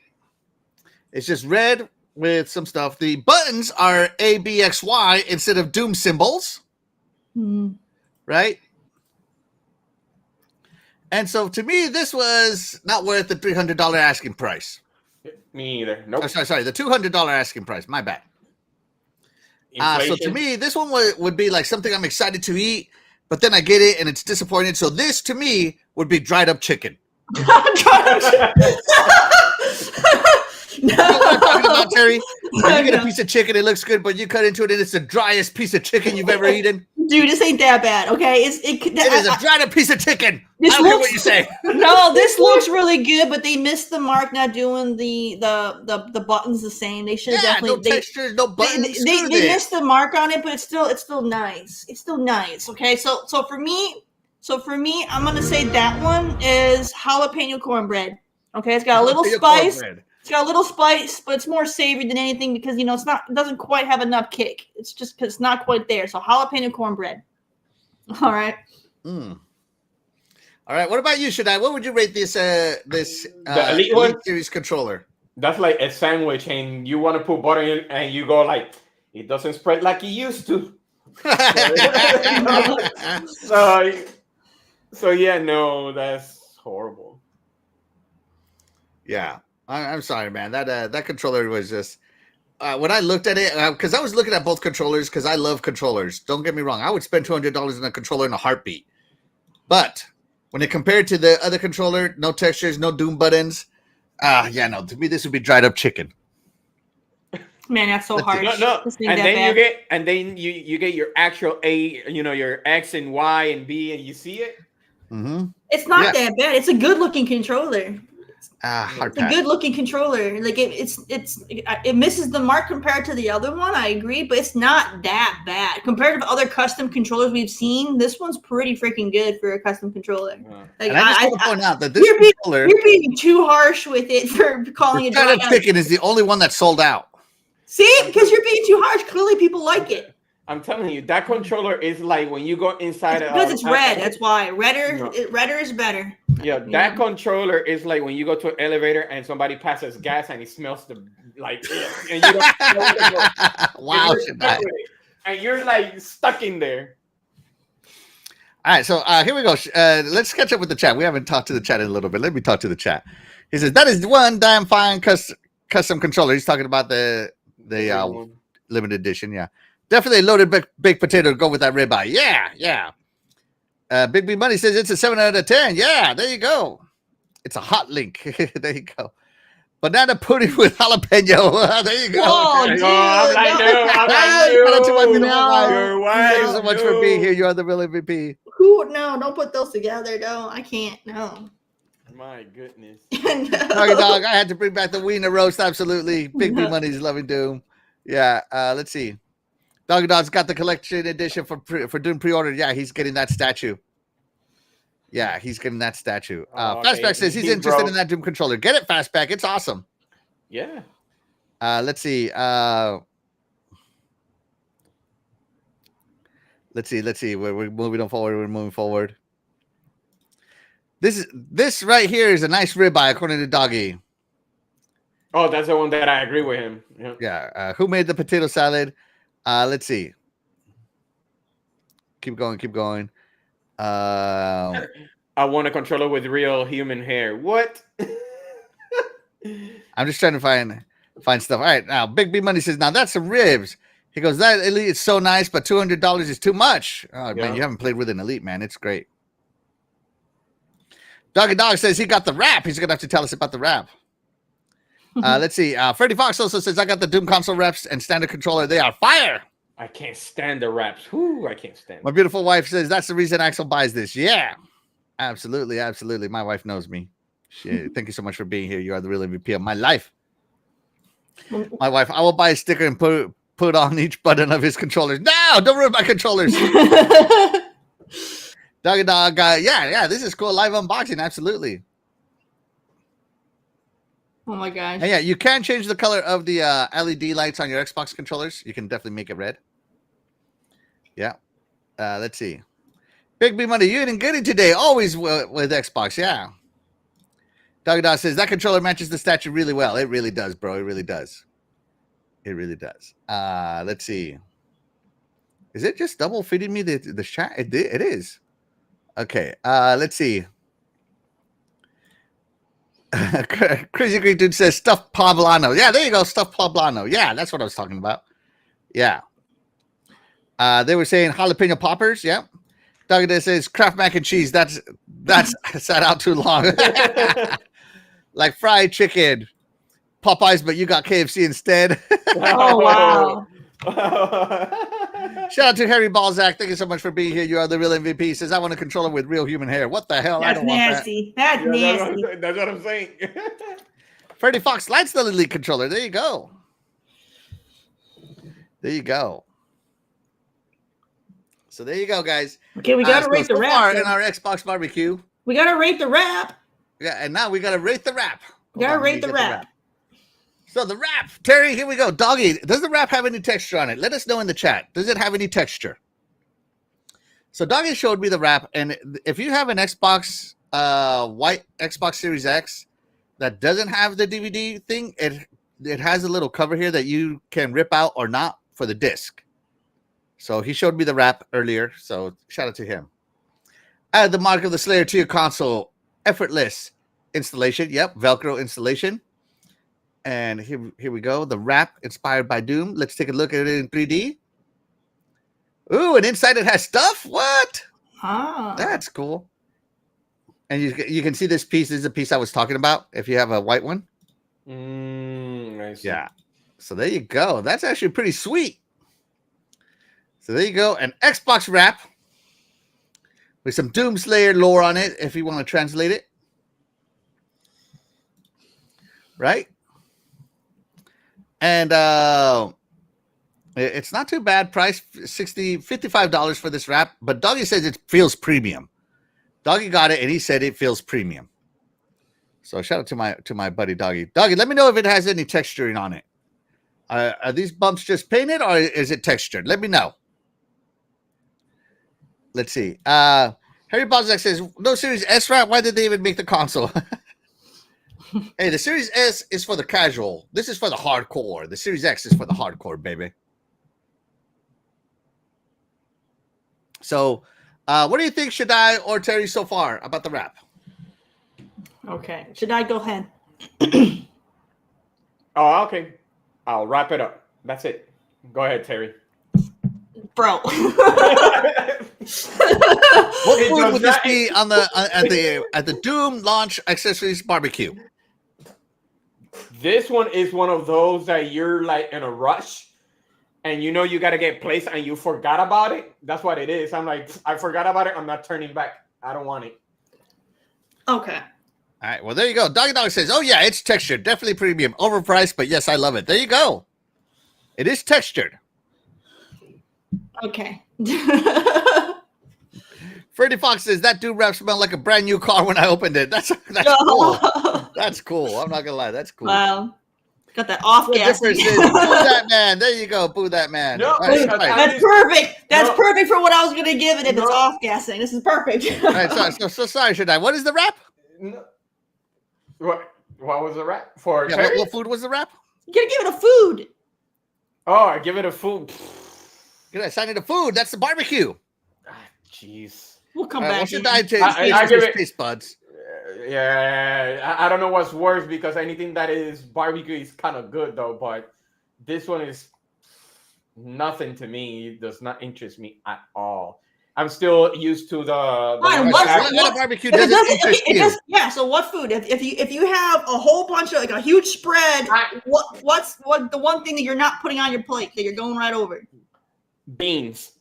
It's just red with some stuff. The buttons are A, B, X, Y instead of Doom symbols, right? And so, to me, this was not worth the $300 asking price. Me either. Nope. Oh, sorry, the $200 asking price. My bad. So to Inflation. me, this one would be like something I'm excited to eat, but then I get it and it's disappointed. So this, to me, would be dried up chicken. You know what I'm talking about, Terry? When you get a No. piece of chicken, it looks good, but you cut into it and it's the driest piece of chicken you've ever eaten. Dude, this ain't that bad, okay? It is a dried up piece of chicken. I This don't care what looks- you say. No, this looks really good, but they missed the mark not doing the buttons the same. They should have Yeah, definitely no textures, no buttons. they Screw this. missed the mark on it, but it's still nice. It's still nice. Okay, so for me, I'm gonna say that one is jalapeno cornbread. Okay, it's got a little Jalapeno spice. cornbread. It's got a little spice, but it's more savory than anything because it doesn't quite have enough kick. It's just because it's not quite there. So jalapeno cornbread. All right. Mm. All right. What about you, Shaddai? What would you rate this Elite one? Series controller? That's like a sandwich, and you want to put butter in, and you go like, it doesn't spread like it used to. So yeah, no, that's horrible. Yeah, I'm sorry, man. That controller was just when I looked at it, because I was looking at both controllers because I love controllers. Don't get me wrong. I would spend $200 on a controller in a heartbeat. But when it compared to the other controller, no textures, no Doom buttons. Yeah, no. To me, this would be dried up chicken. Man, that's so harsh. No, This ain't and that then bad. you get your actual A, your X and Y and B, and you see it. Mm-hmm. It's not Yeah. that bad. It's a good looking controller. Hard It's a pass. good looking controller. Like it misses the mark compared to the other one. I agree, but it's not that bad compared to other custom controllers we've seen. This one's pretty freaking good for a custom controller. Like, And I just want to point out that this you're being- controller, You're being too harsh with it for calling it dried up dry. chicken, is the only one that sold out. See, because you're being too harsh. Clearly, people like it. I'm telling you, that controller is like when you go inside. Because it's red. That's why No. redder is better. Yeah, that controller is like when you go to an elevator and somebody passes gas and it smells and you don't know where to go. Wow, And you're Shaddai. stuck with it. And you're like stuck in there. All right, so here we go. Let's catch up with the chat. We haven't talked to the chat in a little bit. Let me talk to the chat. He says that is one damn fine custom controller. He's talking about the limited edition. Yeah, definitely loaded baked potato to go with that ribeye. Yeah. Big B Money says it's a 7 out of 10. Yeah, there you go. It's a hot link. There you go. Banana pudding with jalapeno. There you go. Whoa, Okay. dude, I'm like, no. no, I'm like, Shout out to my no, beautiful wife. your Thank you wife, so much for being here. You are the real MVP. Who? No, don't put those together. No, I can't. No. My goodness. Doggy No. dog, I had to bring back the wiener roast. Absolutely. Big B Money's loving Doom. Yeah. Let's see. Doggy Dog's got the collection edition for Doom pre-order. Yeah, he's getting that statue. Yeah, he's getting that statue. Okay. Fastback says he's He interested broke. in that Doom controller. Get it, Fastback. It's awesome. Yeah. Let's see. Let's see. We're moving forward. We're moving forward. This right here is a nice ribeye, according to Doggy. Oh, that's the one that I agree with him. Yeah. Yeah. Who made the potato salad? Let's see. Keep going. I want a controller with real human hair. What? I'm just trying to find stuff. All right, now Big B Money says, now that's some ribs. He goes, that Elite is so nice, but $200 is too much. Oh, man, you haven't played with an Elite, man. It's great. Doggy Dog says he got the wrap. He's gonna have to tell us about the wrap. Let's see. Freddie Fox also says, I got the Doom console reps and standard controller. They are fire. I can't stand the wraps. Whoo, I can't stand My beautiful wife says that's the reason Axel buys this. Yeah, absolutely. My wife knows me. Thank you so much for being here. You are the real MVP of my life. My wife, I will buy a sticker and put on each button of his controllers. No, don't ruin my controllers. Doggy Dog, yeah, this is cool. Live unboxing, absolutely. Oh my gosh. And yeah, you can change the color of the LED lights on your Xbox controllers. You can definitely make it red. Yeah. Let's see. Big B Money, you eating goody today. Always with Xbox, yeah. Doggy Dog says that controller matches the statue really well. It really does, bro. It really does. Let's see. Is it just double feeding me the chat? It is. Okay. Let's see. Crazy Greek Dude says stuffed poblano. Yeah, there you go. Stuffed poblano. Yeah, that's what I was talking about. Yeah. They were saying jalapeno poppers. Yeah. Doggy Dog says Kraft mac and cheese. That's sat out too long. Like fried chicken, Popeyes, but you got KFC instead. Oh wow. Shout out to Harry Balzac. Thank you so much for being here. You are the real MVP. He says, I want a controller with real human hair. What the hell? I That's don't want that. nasty. That's Yeah, nasty. that's what I'm saying. Freddie Fox likes the Elite controller. There you go. There you go. So there you go, guys. Okay, we gotta rate the so rap. far though. in our Xbox barbecue. We gotta rate the rap. Yeah, and now we gotta rate the rap. We gotta Hold on, let me rate the get rap. So the wrap, Terry, here we go. Doggy, does the wrap have any texture on it? Let us know in the chat. Does it have any texture? So Doggy showed me the wrap, and if you have an Xbox, white Xbox Series X that doesn't have the DVD thing, it has a little cover here that you can rip out or not for the disc. So he showed me the wrap earlier, so shout out to him. Add the Mark of the Slayer to your console. Effortless installation. Yep, Velcro installation. And here we go. The wrap inspired by Doom. Let's take a look at it in 3D. Ooh, and inside it has stuff. What? Ah. That's cool. And you can see this piece. This is a piece I was talking about. If you have a white one. I see. Yeah. So there you go. That's actually pretty sweet. So there you go. An Xbox wrap with some Doomslayer lore on it, if you want to translate it. Right? And it's not too bad price, $55 for this wrap, but Doggy says it feels premium. Doggy got it and he said it feels premium. So shout out to my buddy Doggy. Doggy, let me know if it has any texturing on it. Are these bumps just painted or is it textured? Let me know. Let's see. Harry Bozak says, no Series S wrap? Why did they even make the console? Hey, the Series S is for the casual. This is for the hardcore. The Series X is for the hardcore, baby. So, what do you think, Shaddai or Terry, so far about the wrap? Okay. Should I go ahead? Oh, okay. I'll wrap it up. That's it. Go ahead, Terry. Bro. What food would this be on at the Doom launch accessories barbecue? This one is one of those that you're like in a rush and you know you got to get placed and you forgot about it. That's what it is. I'm like, I forgot about it. I'm not turning back. I don't want it. Okay. All right. Well, there you go. Doggy Dog says, oh, yeah, it's textured. Definitely premium. Overpriced, but yes, I love it. There you go. It is textured. Okay. Freddie Fox says, that dude wrap smelled like a brand new car when I opened it. That's cool. That's cool. I'm not going to lie. That's cool. Wow. Got that off gas. Boo that man. There you go. Boo that man. No, right. That's perfect. That's perfect for what I was going to give it if it's off gassing. This is perfect. All right, so sorry, Shaddai. What is the wrap? No. What was the wrap for? Yeah, what food was the wrap? You got to give it a food. Oh, I give it a food. Get assign it a food. That's the barbecue. Jeez. We'll come back. What should I take? I give it taste buds. Yeah, I don't know what's worse because anything that is barbecue is kind of good though, but this one is nothing to me. It does not interest me at all. I'm still used to the what barbecue doesn't interest you? Yeah. So what food? If you have a whole bunch of like a huge spread, what's the one thing that you're not putting on your plate that you're going right over? Beans.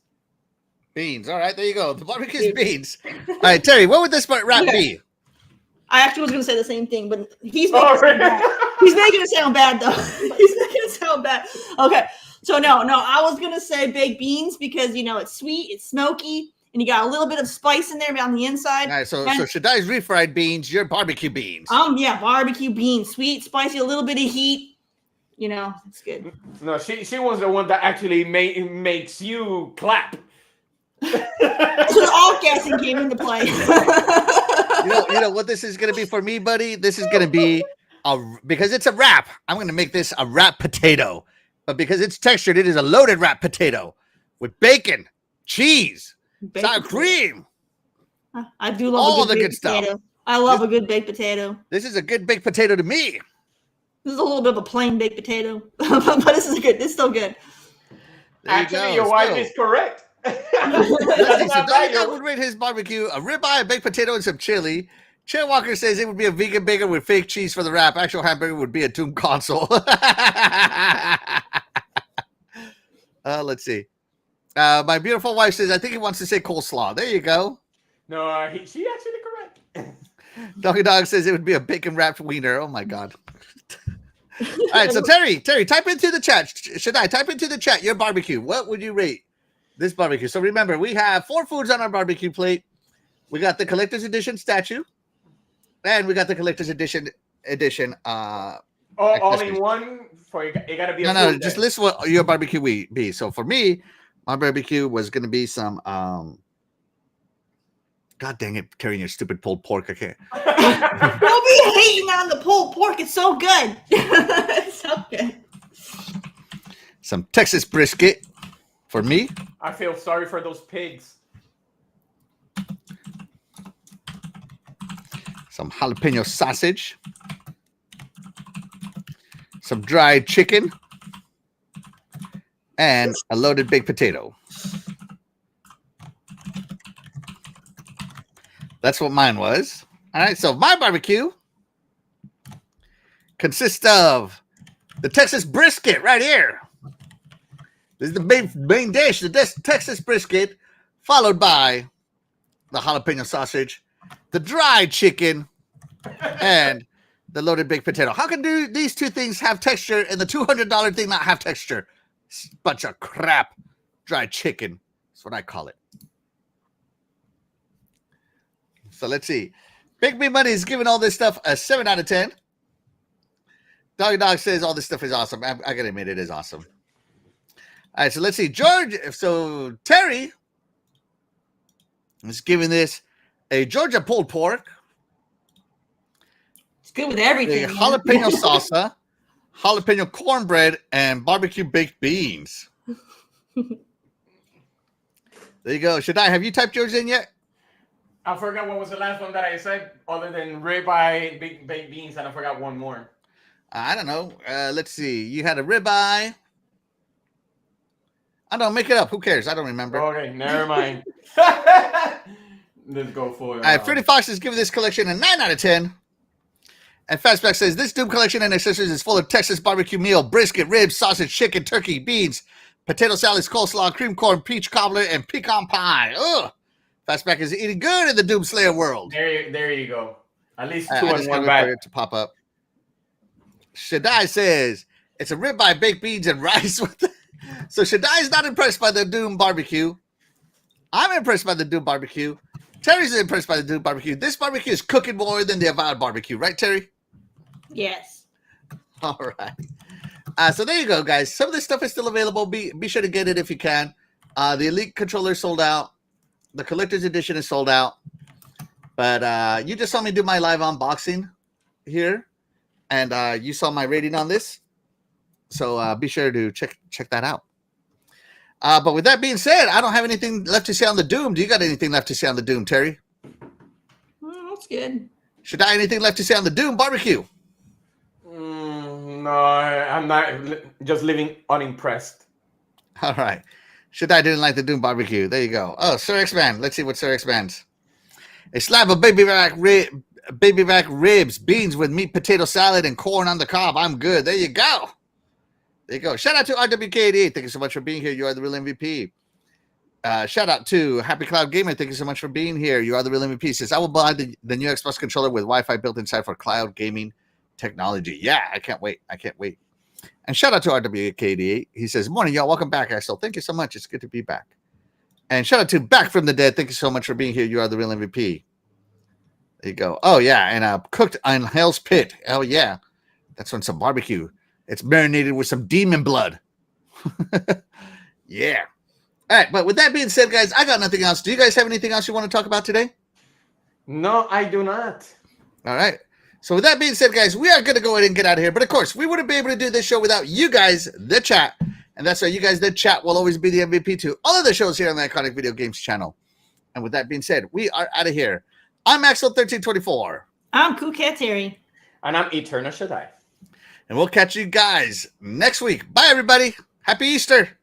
Beans. All right, there you go. The barbecue is beans. All right, Terry, what would this wrap be? I actually was going to say the same thing, but he's making it sound bad. He's making it sound bad, though. He's making it sound bad. Okay, so no, I was going to say baked beans because, it's sweet, it's smoky, and you got a little bit of spice in there on the inside. All right, so Shaddai's refried beans, your barbecue beans. Yeah, barbecue beans, sweet, spicy, a little bit of heat. It's good. No, she was the one that actually makes you clap. That's when all gassing came into play. You know what this is going to be for me, buddy? This is going to be because it's a wrap. I'm going to make this a wrap potato, but because it's textured, it is a loaded wrap potato with bacon, cheese, sour cream. I do love all a good the baked good potato. stuff. I love a good baked potato. This is a good baked potato to me. This is a little bit of a plain baked potato, but this is good. It's still good. Actually, your wife is correct. I would rate his barbecue a ribeye, a baked potato, and some chili. Chair Walker says it would be a vegan burger with fake cheese for the wrap. Actual hamburger would be a Doom console. Let's see. My beautiful wife says, I think he wants to say coleslaw. There you go. No, she actually correct. Doggy Dog says it would be a bacon wrapped wiener. Oh my God. All right, so Terry, type into the chat. Should I type into the chat your barbecue? What would you rate this barbecue? So remember, we have 4 foods on our barbecue plate. We got the collector's edition statue, and we got the collector's edition. All in one. For it gotta be. No. Just list what your barbecue would be. So for me, my barbecue was gonna be some. God dang it, carrying your stupid pulled pork. I can't. Don't be hating on the pulled pork. It's so good. It's so good. Some Texas brisket for me. I feel sorry for those pigs. Some jalapeno sausage. Some dried chicken. And a loaded baked potato. That's what mine was. All right, so my barbecue consists of the Texas brisket right here. This is the main dish, the Texas brisket, followed by the jalapeno sausage, the dried chicken, and the loaded baked potato. How can these two things have texture and the $200 thing not have texture? Bunch of crap. Dried chicken. That's what I call it. So let's see. Big B Money is giving all this stuff a 7 out of 10. Doggy Dog says all this stuff is awesome. I gotta admit it is awesome. All right, so let's see. Terry is giving this a Georgia pulled pork. It's good with everything. A jalapeno salsa, jalapeno cornbread, and barbecue baked beans. There you go. Shadai, have you typed yours in yet? I forgot what was the last one that I said, other than ribeye, baked beans, and I forgot one more. I don't know. Let's see. You had a ribeye. I don't make it up. Who cares? I don't remember. Okay, never mind. Let's go for it. All right, Freddie Fox is giving this collection a 9 out of 10. And Fastback says this Doom collection and accessories is full of Texas barbecue meal, brisket, ribs, sausage, chicken, turkey, beans, potato salads, coleslaw, cream corn, peach cobbler, and pecan pie. Ugh. Fastback is eating good in the Doom Slayer world. There you go. At least 2 I and 1 back. to pop up. Shadai says it's a ribeye, baked beans, and rice. So Shadai is not impressed by the Doom barbecue. I'm impressed by the Doom barbecue. Terry's impressed by the Doom barbecue. This barbecue is cooking more than the Avowed barbecue, right, Terry? Yes. All right. So there you go, guys. Some of this stuff is still available. Be sure to get it if you can. The Elite controller is sold out. The collector's edition is sold out. But you just saw me do my live unboxing here, and you saw my rating on this. So be sure to check that out. But with that being said, I don't have anything left to say on the Doom. Do you got anything left to say on the Doom, Terry? That's good. Should I anything left to say on the Doom barbecue? No, I'm not. Just living unimpressed. All right. Should I didn't like the Doom barbecue? There you go. Oh, Sir X-Man. Let's see what Sir X-Man's. A slab of baby back ribs, beans with meat, potato salad, and corn on the cob. I'm good. There you go. There you go. Shout out to RWK88. Thank you so much for being here. You are the real MVP. Shout out to Happy Cloud Gamer. Thank you so much for being here. You are the real MVP. Says I will buy the new Xbox controller with Wi-Fi built inside for cloud gaming technology. Yeah, I can't wait. And shout out to RWK88. He says, morning, y'all. Welcome back, Axel. Thank you so much. It's good to be back. And shout out to Back from the Dead. Thank you so much for being here. You are the real MVP. There you go. Oh, yeah. And cooked on Hell's Pit. Oh, yeah. That's on some barbecue. It's marinated with some demon blood. Yeah. All right. But with that being said, guys, I got nothing else. Do you guys have anything else you want to talk about today? No, I do not. All right. So with that being said, guys, we are going to go ahead and get out of here. But of course, we wouldn't be able to do this show without you guys, the chat. And that's why you guys, the chat, will always be the MVP to all of the shows here on the Iconic Video Games channel. And with that being said, we are out of here. I'm Axel1324. I'm Cool Cat Terry. And I'm Eternal Shaddai. And we'll catch you guys next week. Bye, everybody. Happy Easter.